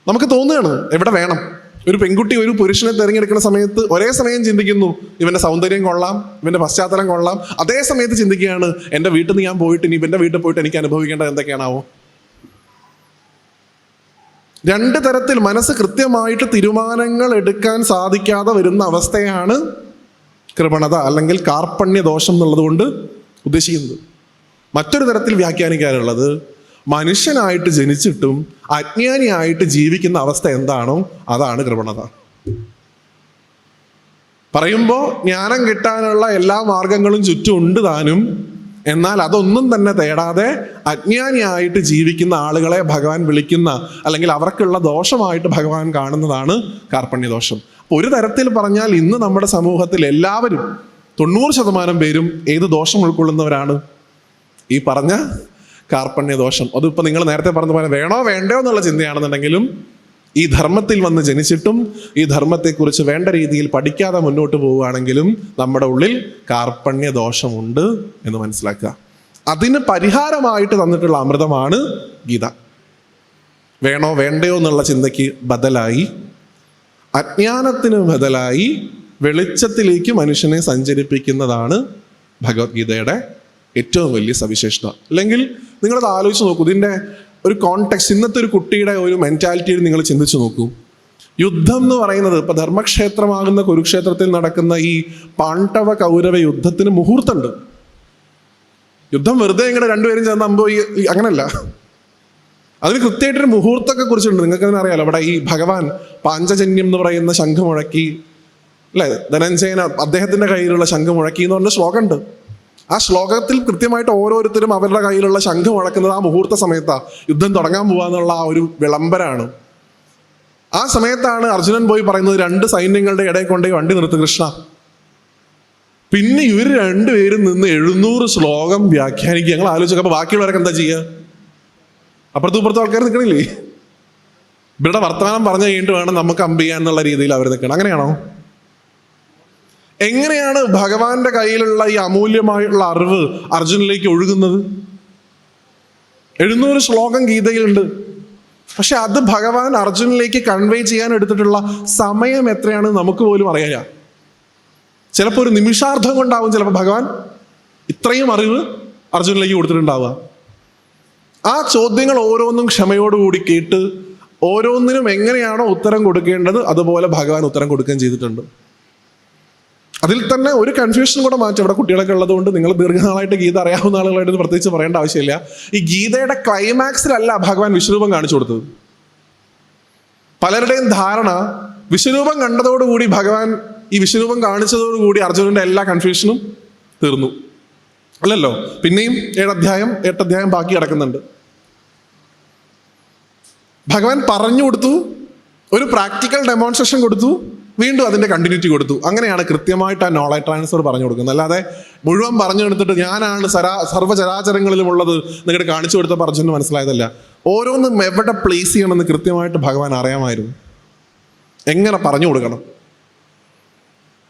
നമുക്ക് തോന്നുകയാണ് എവിടെ വേണം. ഒരു പെൺകുട്ടി ഒരു പുരുഷനെ തിരഞ്ഞെടുക്കുന്ന സമയത്ത് ഒരേ സമയം ചിന്തിക്കുന്നു ഇവൻ്റെ സൗന്ദര്യം കൊള്ളാം, ഇവൻ്റെ പശ്ചാത്തലം കൊള്ളാം. അതേ സമയത്ത് ചിന്തിക്കുകയാണ് എൻ്റെ വീട്ടിൽ നിന്ന് ഞാൻ പോയിട്ട് ഇനി ഇവൻ്റെ വീട്ടിൽ പോയിട്ട് എനിക്ക് അനുഭവിക്കേണ്ടത് എന്തൊക്കെയാണാവോ. രണ്ട് തരത്തിൽ മനസ്സ് കൃത്യമായിട്ട് തീരുമാനങ്ങൾ എടുക്കാൻ സാധിക്കാതെ വരുന്ന അവസ്ഥയാണ് കൃപണത അല്ലെങ്കിൽ കാർപ്പണ്യ ദോഷം എന്നുള്ളത് കൊണ്ട് ഉദ്ദേശിക്കുന്നത്. മറ്റൊരു തരത്തിൽ വ്യാഖ്യാനിക്കാനുള്ളത്, മനുഷ്യനായിട്ട് ജനിച്ചിട്ടും അജ്ഞാനിയായിട്ട് ജീവിക്കുന്ന അവസ്ഥ എന്താണോ അതാണ് കൃപണത. പറയുമ്പോൾ ജ്ഞാനം കിട്ടാനുള്ള എല്ലാ മാർഗങ്ങളും ചുറ്റും ഉണ്ട് താനും, എന്നാൽ അതൊന്നും തന്നെ തേടാതെ അജ്ഞാനിയായിട്ട് ജീവിക്കുന്ന ആളുകളെ ഭഗവാൻ വിളിക്കുന്ന അല്ലെങ്കിൽ അവർക്കുള്ള ദോഷമായിട്ട് ഭഗവാൻ കാണുന്നതാണ് കാർപ്പണ്യദോഷം. ഒരു തരത്തിൽ പറഞ്ഞാൽ ഇന്ന് നമ്മുടെ സമൂഹത്തിൽ എല്ലാവരും 90% പേരും ഏത് ദോഷം ഉൾക്കൊള്ളുന്നവരാണ്? ഈ പറഞ്ഞ കാർപ്പണ്യദോഷം. അതിപ്പോൾ നിങ്ങൾ നേരത്തെ പറഞ്ഞ പോലെ വേണോ വേണ്ടയോ എന്നുള്ള ചിന്തയാണെന്നുണ്ടെങ്കിലും ഈ ധർമ്മത്തിൽ വന്ന് ജനിച്ചിട്ടും ഈ ധർമ്മത്തെക്കുറിച്ച് വേണ്ട രീതിയിൽ പഠിക്കാതെ മുന്നോട്ട് പോവുകയാണെങ്കിലും നമ്മുടെ ഉള്ളിൽ കാർപ്പണ്യദോഷമുണ്ട് എന്ന് മനസ്സിലാക്കുക. അതിന് പരിഹാരമായിട്ട് തന്നിട്ടുള്ള അമൃതമാണ് ഗീത. വേണോ വേണ്ടയോ എന്നുള്ള ചിന്തയ്ക്ക് ബദലായി, അജ്ഞാനത്തിന് ബദലായി വെളിച്ചത്തിലേക്ക് മനുഷ്യനെ സഞ്ചരിപ്പിക്കുന്നതാണ് ഭഗവത്ഗീതയുടെ ഏറ്റവും വലിയ സവിശേഷത. അല്ലെങ്കിൽ നിങ്ങളത് ആലോചിച്ച് നോക്കൂ, ഇതിൻ്റെ ഒരു കോണ്ടെക്സ്റ്റ്, ഇന്നത്തെ ഒരു കുട്ടിയുടെ ഒരു മെൻറ്റാലിറ്റിയിൽ നിങ്ങൾ ചിന്തിച്ചു നോക്കൂ. യുദ്ധം എന്ന് പറയുന്നത് ഇപ്പോൾ ധർമ്മക്ഷേത്രമാകുന്ന കുരുക്ഷേത്രത്തിൽ നടക്കുന്ന ഈ പാണ്ഡവ കൗരവ യുദ്ധത്തിന് മുഹൂർത്തമുണ്ട്. യുദ്ധം വെറുതെ ഇങ്ങനെ രണ്ടുപേരും ചേർന്ന് അമ്പോ അങ്ങനല്ല, അതിന് കൃത്യമായിട്ടൊരു മുഹൂർത്തമൊക്കെ കുറിച്ചുണ്ട്. നിങ്ങൾക്ക് തന്നെ അറിയാലോ, അവിടെ ഈ ഭഗവാൻ പാഞ്ചജന്യം എന്ന് പറയുന്ന ശംഖ് മുഴക്കി, അല്ലേ, ധനഞ്ജയൻ അദ്ദേഹത്തിൻ്റെ കയ്യിലുള്ള ശംഖ് മുഴക്കി എന്ന് പറഞ്ഞ ശ്ലോകമുണ്ട്. ആ ശ്ലോകത്തിൽ കൃത്യമായിട്ട് ഓരോരുത്തരും അവരുടെ കയ്യിലുള്ള ശംഖ് മുഴക്കുന്നത് ആ മുഹൂർത്ത സമയത്താണ്, യുദ്ധം തുടങ്ങാൻ പോവാന്നുള്ള ആ ഒരു വിളംബരാണ്. ആ സമയത്താണ് അർജുനൻ പോയി പറയുന്നത്, രണ്ട് സൈന്യങ്ങളുടെ ഇടയിൽ കൊണ്ടേ വണ്ടി നിർത്ത് കൃഷ്ണ. പിന്നെ ഇവർ രണ്ടുപേരും നിന്ന് 700 ശ്ലോകം വ്യാഖ്യാനിക്കുക. ഞങ്ങൾ ആലോചിക്കുക. അപ്പോൾ ബാക്കിയുള്ളവരൊക്കെ എന്താ ചെയ്യുക? അപ്പുറത്തും ഇപ്പുറത്തും ആൾക്കാർ നിൽക്കണില്ലേ? ഇവരുടെ വർത്തമാനം പറഞ്ഞു കഴിഞ്ഞിട്ട് വേണം നമുക്ക് അമ്പ് ചെയ്യാൻ എന്നുള്ള രീതിയിൽ അവർ നിൽക്കണം. അങ്ങനെയാണോ? എങ്ങനെയാണ് ഭഗവാന്റെ കയ്യിലുള്ള ഈ അമൂല്യമായിട്ടുള്ള അറിവ് അർജുനിലേക്ക് ഒഴുകുന്നത്? 700 ശ്ലോകം ഗീതയിലുണ്ട്. പക്ഷെ അത് ഭഗവാൻ അർജുനിലേക്ക് കൺവേ ചെയ്യാൻ എടുത്തിട്ടുള്ള സമയം എത്രയാണെന്ന് നമുക്ക് പോലും അറിയാം. ചിലപ്പോൾ ഒരു നിമിഷാർദ്ധം കൊണ്ടാവും ചിലപ്പോൾ ഭഗവാൻ ഇത്രയും അറിവ് അർജുനിലേക്ക് കൊടുത്തിട്ടുണ്ടാവുക. ആ ചോദ്യങ്ങൾ ഓരോന്നും ക്ഷമയോടുകൂടി കേട്ട് ഓരോന്നിനും എങ്ങനെയാണോ ഉത്തരം കൊടുക്കേണ്ടത് അതുപോലെ ഭഗവാൻ ഉത്തരം കൊടുക്കുകയും ചെയ്തിട്ടുണ്ട്. അതിൽ തന്നെ ഒരു കൺഫ്യൂഷൻ കൂടെ മാറ്റി. ഇവിടെ കുട്ടികളൊക്കെ ഉള്ളതുകൊണ്ട് നിങ്ങൾ ദീർഘനാളായിട്ട് ഗീത അറിയാവുന്ന ആളുകളായിട്ട് പ്രത്യേകിച്ച് പറയേണ്ട ആവശ്യമില്ല. ഈ ഗീതയുടെ ക്ലൈമാക്സിലല്ല ഭഗവാൻ വിശ്വരൂപം കാണിച്ചു കൊടുത്തത്. പലരുടെയും ധാരണ വിശ്വരൂപം കണ്ടതോടുകൂടി ഭഗവാൻ ഈ വിശ്വരൂപം കാണിച്ചതോടുകൂടി അർജുനന്റെ എല്ലാ കൺഫ്യൂഷനും തീർന്നു. അല്ലല്ലോ, പിന്നെയും 8 അധ്യായം ബാക്കി കിടക്കുന്നുണ്ട്. ഭഗവാൻ പറഞ്ഞു കൊടുത്തു, ഒരു പ്രാക്ടിക്കൽ ഡെമോൺസ്ട്രേഷൻ കൊടുത്തു, വീണ്ടും അതിൻ്റെ കണ്ടിന്യൂറ്റി കൊടുത്തു. അങ്ങനെയാണ് കൃത്യമായിട്ട് ആ നോളജ് ട്രാൻസ്ഫർ പറഞ്ഞു കൊടുക്കുന്നത്. അല്ലാതെ മുഴുവൻ പറഞ്ഞു കൊടുത്തിട്ട് ഞാനാണ് സർവ്വചരാചരങ്ങളിലുമുള്ളത് നിങ്ങളുടെ കാണിച്ചു കൊടുത്ത പറഞ്ഞു മനസ്സിലായതല്ല. ഓരോന്നും എവിടെ പ്ലേസ് ചെയ്യണമെന്ന് കൃത്യമായിട്ട് ഭഗവാൻ അറിയാമായിരുന്നു, എങ്ങനെ പറഞ്ഞു കൊടുക്കണം.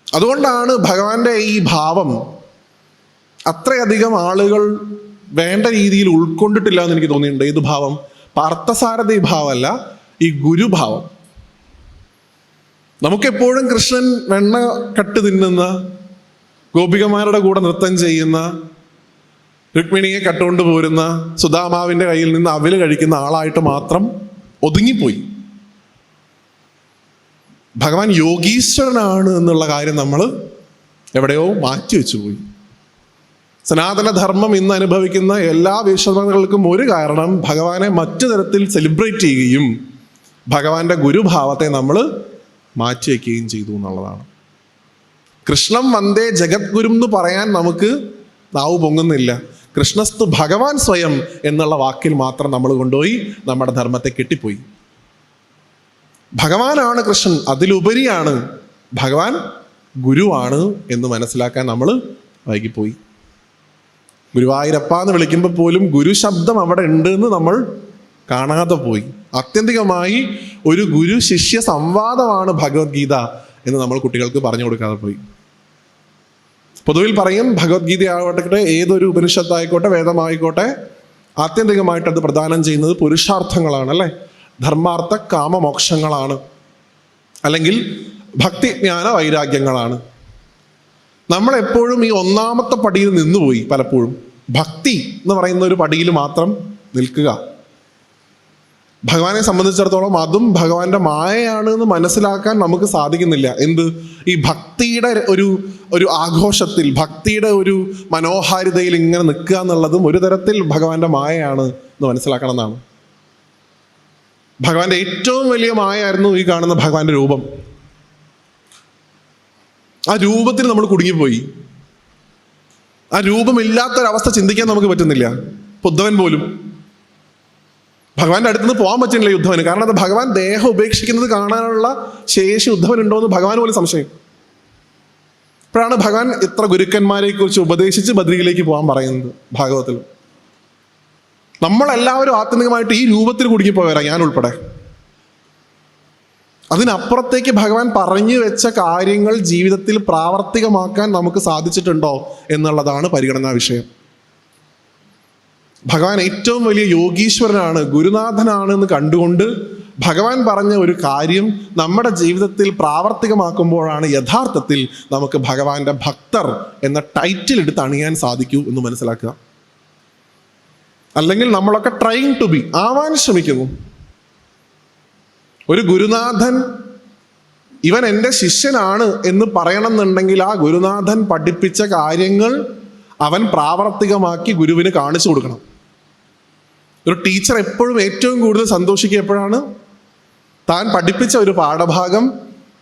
അതുകൊണ്ടാണ് ഭഗവാന്റെ ഈ ഭാവം അത്രയധികം ആളുകൾ വേണ്ട രീതിയിൽ ഉൾക്കൊണ്ടിട്ടില്ല എന്ന് എനിക്ക് തോന്നിയിട്ടുണ്ട്. ഏത് ഭാവം? പാർത്ഥസാരഥി ഭാവമല്ല, ഈ ഗുരുഭാവം. നമുക്കെപ്പോഴും കൃഷ്ണൻ വെണ്ണ കട്ട് തിന്നുന്ന, ഗോപികമാരുടെ കൂടെ നൃത്തം ചെയ്യുന്ന, രുക്മിണിയെ കട്ടുകൊണ്ട് പോരുന്ന, സുധാമാവിൻ്റെ കയ്യിൽ നിന്ന് അവല് കഴിക്കുന്ന ആളായിട്ട് മാത്രം ഒതുങ്ങിപ്പോയി. ഭഗവാൻ യോഗീശ്വരനാണ് എന്നുള്ള കാര്യം നമ്മൾ എവിടെയോ മാറ്റിവെച്ചു പോയി. സനാതനധർമ്മം ഇന്ന് അനുഭവിക്കുന്ന എല്ലാ വിഷമങ്ങൾക്കും ഒരു കാരണം ഭഗവാനെ മറ്റു തരത്തിൽ സെലിബ്രേറ്റ് ചെയ്യുകയും ഭഗവാന്റെ ഗുരുഭാവത്തെ നമ്മൾ മാറ്റിവെക്കുകയും ചെയ്തു എന്നുള്ളതാണ്. കൃഷ്ണം വന്ദേ ജഗദ്ഗുരു എന്ന് പറയാൻ നമുക്ക് നാവ് പൊങ്ങുന്നില്ല. കൃഷ്ണസ്തു ഭഗവാൻ സ്വയം എന്നുള്ള വാക്കിൽ മാത്രം നമ്മൾ കൊണ്ടുപോയി നമ്മുടെ ധർമ്മത്തെ കെട്ടിപ്പോയി. ഭഗവാനാണ് കൃഷ്ണൻ, അതിലുപരിയാണ് ഭഗവാൻ ഗുരുവാണ് എന്ന് മനസ്സിലാക്കാൻ നമ്മൾ വൈകിപ്പോയി. ഗുരുവായൂരപ്പ എന്ന് വിളിക്കുമ്പോൾ പോലും ഗുരു ശബ്ദം അവിടെ ഉണ്ട് എന്ന് നമ്മൾ കാണാതെ പോയി. ആത്യന്തികമായി ഒരു ഗുരു ശിഷ്യ സംവാദമാണ് ഭഗവത്ഗീത എന്ന് നമ്മൾ കുട്ടികൾക്ക് പറഞ്ഞു കൊടുക്കാതെ പോയി. പൊതുവിൽ പറയും, ഭഗവത്ഗീത ആവട്ടെ, ഏതൊരു ഉപനിഷത്തായിക്കോട്ടെ, വേദമായിക്കോട്ടെ, ആത്യന്തികമായിട്ട് അത് പ്രദാനം ചെയ്യുന്നത് പുരുഷാർത്ഥങ്ങളാണ്, അല്ലേ? ധർമാർത്ഥ കാമമോക്ഷങ്ങളാണ്, അല്ലെങ്കിൽ ഭക്തി ജ്ഞാന വൈരാഗ്യങ്ങളാണ്. നമ്മളെപ്പോഴും ഈ ഒന്നാമത്തെ പടിയിൽ നിന്നുപോയി. പലപ്പോഴും ഭക്തി എന്ന് പറയുന്ന ഒരു പടിയിൽ മാത്രം നിൽക്കുക. ഭഗവാനെ സംബന്ധിച്ചിടത്തോളം അതും ഭഗവാന്റെ മായയാണ് എന്ന് മനസ്സിലാക്കാൻ നമുക്ക് സാധിക്കുന്നില്ല. എന്ത്? ഈ ഭക്തിയുടെ ഒരു ആഘോഷത്തിൽ, ഭക്തിയുടെ ഒരു മനോഹാരിതയിൽ ഇങ്ങനെ നിൽക്കുക എന്നുള്ളതും ഒരു തരത്തിൽ ഭഗവാന്റെ മായയാണ് എന്ന് മനസ്സിലാക്കണം എന്നാണ്. ഭഗവാന്റെ ഏറ്റവും വലിയ മായയായിരുന്നു ഈ കാണുന്ന ഭഗവാന്റെ രൂപം. ആ രൂപത്തിൽ നമ്മൾ കുടുങ്ങിപ്പോയി. ആ രൂപമില്ലാത്തൊരവസ്ഥ ചിന്തിക്കാൻ നമുക്ക് പറ്റുന്നില്ല. ഉദ്ധവൻ പോലും ഭഗവാന്റെ അടുത്തുനിന്ന് പോകാൻ പറ്റുന്നില്ല ഉദ്ധവന്. കാരണം അത് ഭഗവാൻ ദേഹം ഉപേക്ഷിക്കുന്നത് കാണാനുള്ള ശേഷി ഉദ്ധവനുണ്ടോ എന്ന് ഭഗവാൻ പോലും സംശയം. അപ്പോഴാണ് ഭഗവാൻ ഇത്ര ഗുരുക്കന്മാരെ കുറിച്ച് ഉപദേശിച്ച് ബദ്രിയിലേക്ക് പോകാൻ പറയുന്നത് ഭാഗവത്തിൽ. നമ്മളെല്ലാവരും ആത്യന്തികമായിട്ട് ഈ രൂപത്തിൽ കുടുങ്ങിപ്പോയവരാ, ഞാൻ ഉൾപ്പെടെ. അതിനപ്പുറത്തേക്ക് ഭഗവാൻ പറഞ്ഞു വെച്ച കാര്യങ്ങൾ ജീവിതത്തിൽ പ്രാവർത്തികമാക്കാൻ നമുക്ക് സാധിച്ചിട്ടുണ്ടോ എന്നുള്ളതാണ് പരിഗണനാ വിഷയം. ഭഗവാൻ ഏറ്റവും വലിയ യോഗീശ്വരനാണ്, ഗുരുനാഥനാണ് എന്ന് കണ്ടുകൊണ്ട് ഭഗവാൻ പറഞ്ഞ ഒരു കാര്യം നമ്മുടെ ജീവിതത്തിൽ പ്രാവർത്തികമാക്കുമ്പോഴാണ് യഥാർത്ഥത്തിൽ നമുക്ക് ഭഗവാന്റെ ഭക്തർ എന്ന ടൈറ്റിൽ എടുത്ത് അണിയാൻ സാധിക്കൂ എന്ന് മനസ്സിലാക്കുക. അല്ലെങ്കിൽ നമ്മളൊക്കെ ട്രൈങ് ടു ബി, ആവാൻ ശ്രമിക്കുന്നു. ഒരു ഗുരുനാഥൻ ഇവൻ എൻ്റെ ശിഷ്യനാണ് എന്ന് പറയണമെന്നുണ്ടെങ്കിൽ ആ ഗുരുനാഥൻ പഠിപ്പിച്ച കാര്യങ്ങൾ അവൻ പ്രാവർത്തികമാക്കി ഗുരുവിന് കാണിച്ചു കൊടുക്കണം. ഒരു ടീച്ചർ എപ്പോഴും ഏറ്റവും കൂടുതൽ സന്തോഷിക്കുക എപ്പോഴാണ്? താൻ പഠിപ്പിച്ച ഒരു പാഠഭാഗം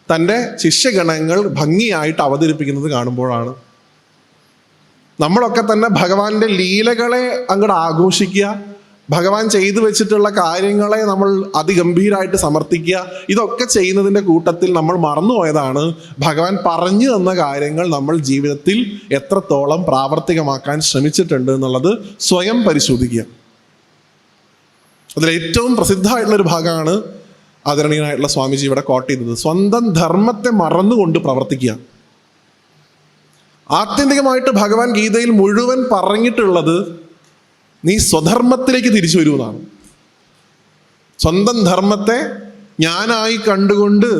തൻ്റെ ശിഷ്യഗണങ്ങൾ ഭംഗിയായിട്ട് അവതരിപ്പിക്കുന്നത് കാണുമ്പോഴാണ്. നമ്മളൊക്കെ തന്നെ ഭഗവാന്റെ ലീലകളെ അങ്ങോട്ട് ആഘോഷിക്കുക, ഭഗവാൻ ചെയ്തു വെച്ചിട്ടുള്ള കാര്യങ്ങളെ നമ്മൾ അതിഗംഭീരമായിട്ട് സമർത്ഥിക്കുക. ഇതൊക്കെ ചെയ്യുന്നതിൻ്റെ കൂട്ടത്തിൽ നമ്മൾ മറന്നുപോയതാണ് ഭഗവാൻ പറഞ്ഞു തന്ന കാര്യങ്ങൾ നമ്മൾ ജീവിതത്തിൽ എത്രത്തോളം പ്രാവർത്തികമാക്കാൻ ശ്രമിച്ചിട്ടുണ്ട് എന്നുള്ളത് സ്വയം പരിശോധിക്കുക. അതിലേറ്റവും പ്രസിദ്ധമായിട്ടുള്ളൊരു ഭാഗമാണ് ആദരണീയനായിട്ടുള്ള സ്വാമിജി ഇവിടെ കോട്ട് ചെയ്തത്. സ്വന്തം ധർമ്മത്തെ മറന്നുകൊണ്ട് പ്രവർത്തിക്കുക. ആത്യന്തികമായിട്ട് ഭഗവാൻ ഗീതയിൽ മുഴുവൻ പറഞ്ഞിട്ടുള്ളത് നീ സ്വധർമ്മത്തിലേക്ക് തിരിച്ചു വരുമെന്നാണ്. സ്വന്തം ധർമ്മത്തെ ഞാനായി കണ്ടുകൊണ്ട്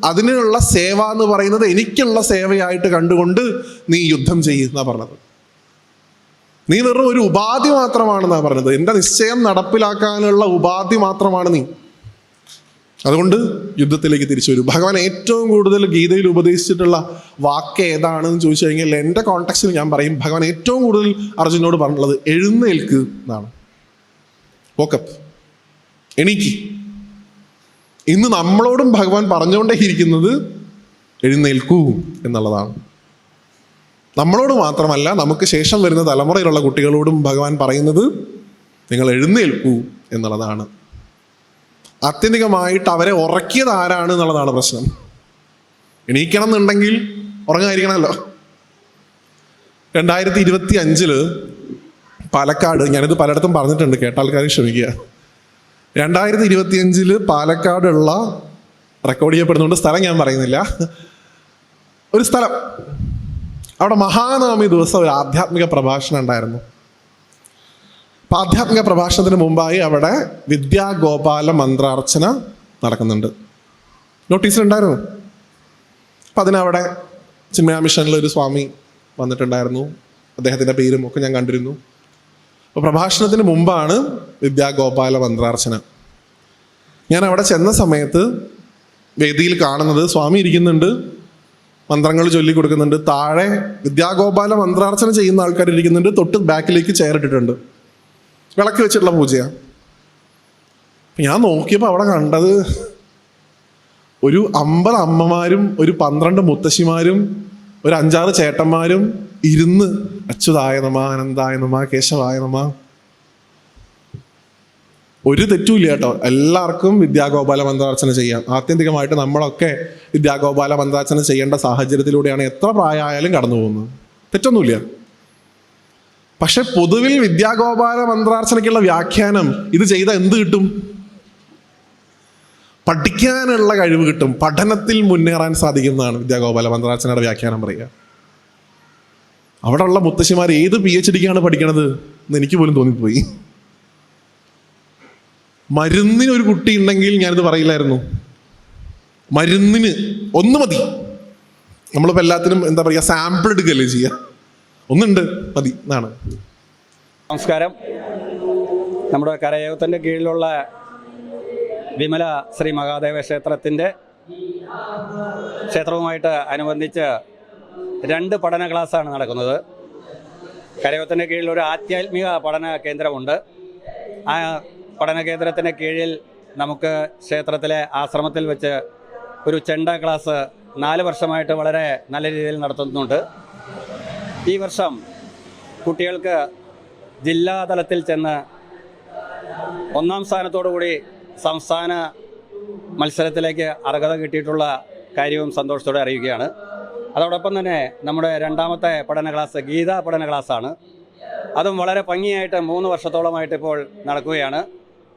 അതിനുള്ള സേവ എന്ന് പറയുന്നത് എനിക്കുള്ള സേവയായിട്ട് കണ്ടുകൊണ്ട് നീ യുദ്ധം ചെയ്യുന്ന പറഞ്ഞത്. നീ വെറും ഒരു ഉപാധി മാത്രമാണെന്നാണ് പറഞ്ഞത്. എൻ്റെ നിശ്ചയം നടപ്പിലാക്കാനുള്ള ഉപാധി മാത്രമാണ് നീ. അതുകൊണ്ട് യുദ്ധത്തിലേക്ക് തിരിച്ചു വരും. ഭഗവാൻ ഏറ്റവും കൂടുതൽ ഗീതയിൽ ഉപദേശിച്ചിട്ടുള്ള വാക്ക് ഏതാണെന്ന് ചോദിച്ചു കഴിഞ്ഞാൽ എൻ്റെ കോണ്ടെക്സ്റ്റിൽ ഞാൻ പറയും, ഭഗവാൻ ഏറ്റവും കൂടുതൽ അർജുനോട് പറഞ്ഞിട്ടുള്ളത് എഴുന്നേൽക്ക് എന്നാണ്. വോക്കപ്പ്, എണീക്ക്. ഇന്ന് നമ്മളോടും ഭഗവാൻ പറഞ്ഞുകൊണ്ടേയിരിക്കുന്നത് എഴുന്നേൽക്കൂ എന്നുള്ളതാണ്. നമ്മളോട് മാത്രമല്ല, നമുക്ക് ശേഷം വരുന്ന തലമുറയിലുള്ള കുട്ടികളോടും ഭഗവാൻ പറയുന്നത് നിങ്ങൾ എഴുന്നേൽക്കൂ എന്നുള്ളതാണ്. ആത്യന്തികമായിട്ട് അവരെ ഉറക്കിയത് ആരാണ് എന്നുള്ളതാണ് പ്രശ്നം. എണീക്കണം എന്നുണ്ടെങ്കിൽ ഉറങ്ങാതിരിക്കണമല്ലോ. 2025 പാലക്കാട്, ഞാനിത് പലയിടത്തും പറഞ്ഞിട്ടുണ്ട്, കേട്ട ആൾക്കാർ ക്ഷമിക്കുക. 2025 പാലക്കാടുള്ള റെക്കോർഡ് ചെയ്യപ്പെടുന്നുണ്ട്, സ്ഥലം ഞാൻ പറയുന്നില്ല, ഒരു സ്ഥലം, അവിടെ മഹാനവമി ദിവസം ഒരു ആധ്യാത്മിക പ്രഭാഷണം ഉണ്ടായിരുന്നു. അപ്പം ആധ്യാത്മിക പ്രഭാഷണത്തിന് മുമ്പായി അവിടെ വിദ്യാഗോപാല മന്ത്രാർച്ചന നടക്കുന്നുണ്ട്. നോട്ടീസിലുണ്ടായിരുന്നു. അപ്പം അതിനവിടെ ചിന്മയ മിഷനിലൊരു സ്വാമി വന്നിട്ടുണ്ടായിരുന്നു, അദ്ദേഹത്തിൻ്റെ പേരും ഒക്കെ ഞാൻ കണ്ടിരുന്നു. അപ്പോൾ പ്രഭാഷണത്തിന് മുമ്പാണ് വിദ്യാഗോപാല മന്ത്രാർച്ചന. ഞാൻ അവിടെ ചെന്ന സമയത്ത് വേദിയിൽ കാണുന്നത് സ്വാമി ഇരിക്കുന്നുണ്ട്, മന്ത്രങ്ങൾ ചൊല്ലിക്കൊടുക്കുന്നുണ്ട്, താഴെ വിദ്യാഗോപാല മന്ത്രാർച്ചന ചെയ്യുന്ന ആൾക്കാർ ഇരിക്കുന്നുണ്ട്, തൊട്ട് ബാക്കിലേക്ക് ചെയർ ഇട്ടിട്ടുണ്ട്, വിളക്ക് വെച്ചിട്ടുള്ള പൂജയാണ്. ഞാൻ നോക്കിയപ്പോൾ അവിടെ കണ്ടത് ഒരു 50 അമ്മമാരും ഒരു 12 മുത്തശ്ശിമാരും ഒരു 5-6 ചേട്ടന്മാരും ഇരുന്ന് അച്യുതായ നമ, അനന്തായ നമ, കേശവായ നമ. ഒരു തെറ്റുമില്ല കേട്ടോ, എല്ലാവർക്കും വിദ്യാഗോപാല മന്ത്രാർച്ചന ചെയ്യാം. ആത്യന്തികമായിട്ട് നമ്മളൊക്കെ വിദ്യാഗോപാല മന്ത്രാർച്ചന ചെയ്യേണ്ട സാഹചര്യത്തിലൂടെയാണ് എത്ര പ്രായമായാലും കടന്നു പോകുന്നത്, തെറ്റൊന്നുമില്ല. പക്ഷെ പൊതുവിൽ വിദ്യാഗോപാല മന്ത്രാർച്ചനയ്ക്കുള്ള വ്യാഖ്യാനം, ഇത് ചെയ്താൽ എന്ത് കിട്ടും? പഠിക്കാനുള്ള കഴിവ് കിട്ടും, പഠനത്തിൽ മുന്നേറാൻ സാധിക്കുന്നതാണ് വിദ്യാഗോപാല മന്ത്രാർച്ചനയുടെ വ്യാഖ്യാനം പറയുക. അവിടെ ഉള്ള മുത്തശ്ശിമാർ ഏത് PhDക്കാണ് പഠിക്കണത് എന്ന് എനിക്ക് പോലും തോന്നിപ്പോയി. മരുന്നിന് ഒരു കുട്ടി ഉണ്ടെങ്കിൽ ഞാനിത് പറയില്ലായിരുന്നു. മരുന്നിന് ഒന്ന് മതി. നമ്മളിപ്പോൾ എല്ലാത്തിനും എന്താ പറയുക, സാമ്പിൾ എടുക്കുകയല്ലേ ചെയ്യുക, ഒന്നുണ്ട് മതി എന്നാണ്. നമസ്കാരം. നമ്മുടെ കരയോഗത്തിൻ്റെ കീഴിലുള്ള വിമല ശ്രീ മഹാദേവ ക്ഷേത്രവുമായിട്ട് അനുബന്ധിച്ച് 2 പഠന ക്ലാസ്സാണ് നടക്കുന്നത്. കരയോഗത്തിൻ്റെ കീഴിൽ ഒരു ആധ്യാത്മിക പഠന കേന്ദ്രമുണ്ട്. ആ പഠന കേന്ദ്രത്തിൻ്റെ കീഴിൽ നമുക്ക് ക്ഷേത്രത്തിലെ ആശ്രമത്തിൽ വെച്ച് ഒരു ചെണ്ട ക്ലാസ് 4 വർഷമായിട്ട് വളരെ നല്ല രീതിയിൽ നടത്തുന്നുണ്ട്. ഈ വർഷം കുട്ടികൾക്ക് ജില്ലാതലത്തിൽ ചെന്ന് 1ാം സ്ഥാനത്തോടുകൂടി സംസ്ഥാന മത്സരത്തിലേക്ക് അർഹത കിട്ടിയിട്ടുള്ള കാര്യവും സന്തോഷത്തോടെ അറിയിക്കുകയാണ്. അതോടൊപ്പം തന്നെ നമ്മുടെ 2ാമത്തെ പഠന ക്ലാസ് ഗീതാ പഠന ക്ലാസ്സാണ്. അതും വളരെ ഭംഗിയായിട്ട് 3 വർഷത്തോളമായിട്ട് ഇപ്പോൾ നടക്കുകയാണ്.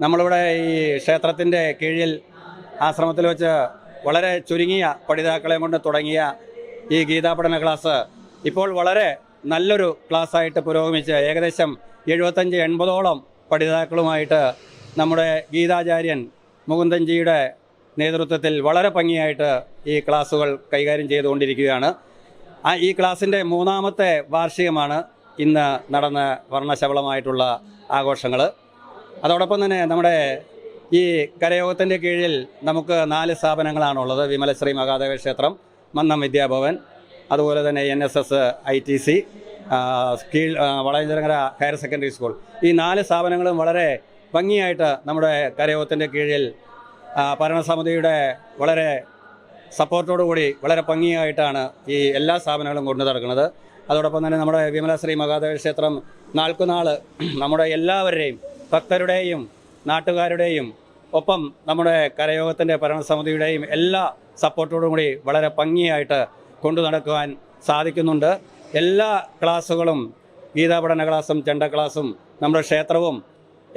നമ്മളിവിടെ ഈ ക്ഷേത്രത്തിൻ്റെ കീഴിൽ ആശ്രമത്തിൽ വെച്ച് വളരെ ചുരുങ്ങിയ പഠിതാക്കളെ കൊണ്ട് തുടങ്ങിയ ഈ ഗീതാ പഠന ക്ലാസ് ഇപ്പോൾ വളരെ നല്ലൊരു ക്ലാസ്സായിട്ട് പുരോഗമിച്ച് ഏകദേശം 75-80ഓളം പഠിതാക്കളുമായിട്ട് നമ്മുടെ ഗീതാചാര്യൻ മുകുന്ദൻജിയുടെ നേതൃത്വത്തിൽ വളരെ ഭംഗിയായിട്ട് ഈ ക്ലാസ്സുകൾ കൈകാര്യം ചെയ്തുകൊണ്ടിരിക്കുകയാണ്. ഈ ക്ലാസ്സിൻ്റെ 3ാമത്തെ വാർഷികമാണ് ഇന്ന് നടന്ന വർണ്ണശബളമായിട്ടുള്ള ആഘോഷങ്ങൾ. അതോടൊപ്പം തന്നെ നമ്മുടെ ഈ കരയോഗത്തിൻ്റെ കീഴിൽ നമുക്ക് 4 സ്ഥാപനങ്ങളാണുള്ളത്. വിമലശ്രീ മഹാദേവ ക്ഷേത്രം, മന്നം വിദ്യാഭവൻ, അതുപോലെ തന്നെ NSS ITC, Valayanchirangara higher secondary school. ഈ 4 സ്ഥാപനങ്ങളും വളരെ ഭംഗിയായിട്ട് നമ്മുടെ കരയോഗത്തിൻ്റെ കീഴിൽ ഭരണസമിതിയുടെ വളരെ സപ്പോർട്ടോടുകൂടി വളരെ ഭംഗിയായിട്ടാണ് ഈ എല്ലാ സ്ഥാപനങ്ങളും കൊണ്ടു നടക്കുന്നത്. അതോടൊപ്പം തന്നെ നമ്മുടെ വിമലശ്രീ മഹാദേവ ക്ഷേത്രം നാൾക്കുനാൾ നമ്മുടെ എല്ലാവരുടെയും ഭക്തരുടെയും നാട്ടുകാരുടെയും ഒപ്പം നമ്മുടെ കരയോഗത്തിൻ്റെ ഭരണസമിതിയുടെയും എല്ലാ സപ്പോർട്ടോടും കൂടി വളരെ ഭംഗിയായിട്ട് കൊണ്ടു നടക്കുവാൻ സാധിക്കുന്നുണ്ട്. എല്ലാ ക്ലാസ്സുകളും, ഗീതാപഠന ക്ലാസ്സും ചെണ്ട ക്ലാസ്സും നമ്മുടെ ക്ഷേത്രവും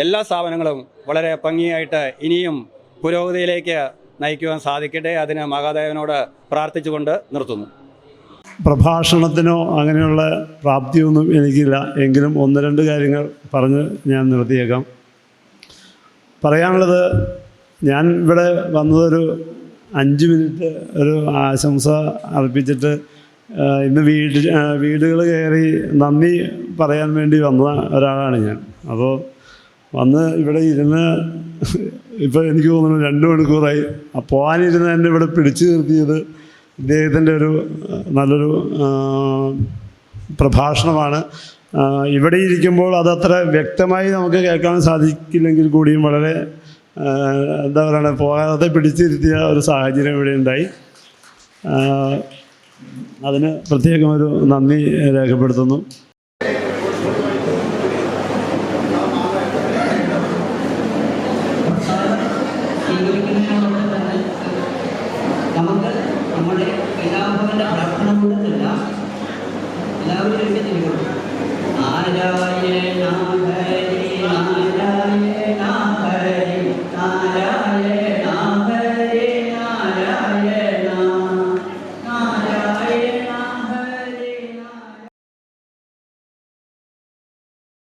എല്ലാ സ്ഥാപനങ്ങളും വളരെ ഭംഗിയായിട്ട് ഇനിയും പുരോഗതിയിലേക്ക് നയിക്കുവാൻ സാധിക്കട്ടെ. അതിന് മഹാദേവനോട് പ്രാർത്ഥിച്ചുകൊണ്ട് നിർത്തുന്നു. പ്രഭാഷണത്തിനോ അങ്ങനെയുള്ള പ്രാപ്തിയൊന്നും എനിക്കില്ല, എങ്കിലും 1-2 കാര്യങ്ങൾ പറഞ്ഞ് ഞാൻ നിർത്തിയേക്കാം. പറയാനുള്ളത്, ഞാൻ ഇവിടെ വന്നതൊരു 5 മിനിറ്റ് ഒരു ആശംസ അർപ്പിച്ചിട്ട് ഇന്ന് വീടുകൾ കയറി നന്ദി പറയാൻ വേണ്ടി വന്ന ഒരാളാണ് ഞാൻ. അപ്പോൾ വന്ന് ഇവിടെ ഇരുന്ന് ഇപ്പോൾ എനിക്ക് തോന്നുന്നു 2 മണിക്കൂറായി. പോകാനിരുന്ന് എന്നെ ഇവിടെ പിടിച്ചു നിർത്തിയത് ഇദ്ദേഹത്തിൻ്റെ ഒരു നല്ലൊരു പ്രഭാഷണമാണ്. ഇവിടെ ഇരിക്കുമ്പോൾ അതത്ര വ്യക്തമായി നമുക്ക് കേൾക്കാൻ സാധിക്കില്ലെങ്കിൽ കൂടിയും വളരെ എന്താ പറയുക, പോകാതെ പിടിച്ചിരുത്തിയ ഒരു സാഹചര്യം ഇവിടെ ഉണ്ടായി. അതിന് പ്രത്യേകം ഒരു നന്ദി രേഖപ്പെടുത്തുന്നു.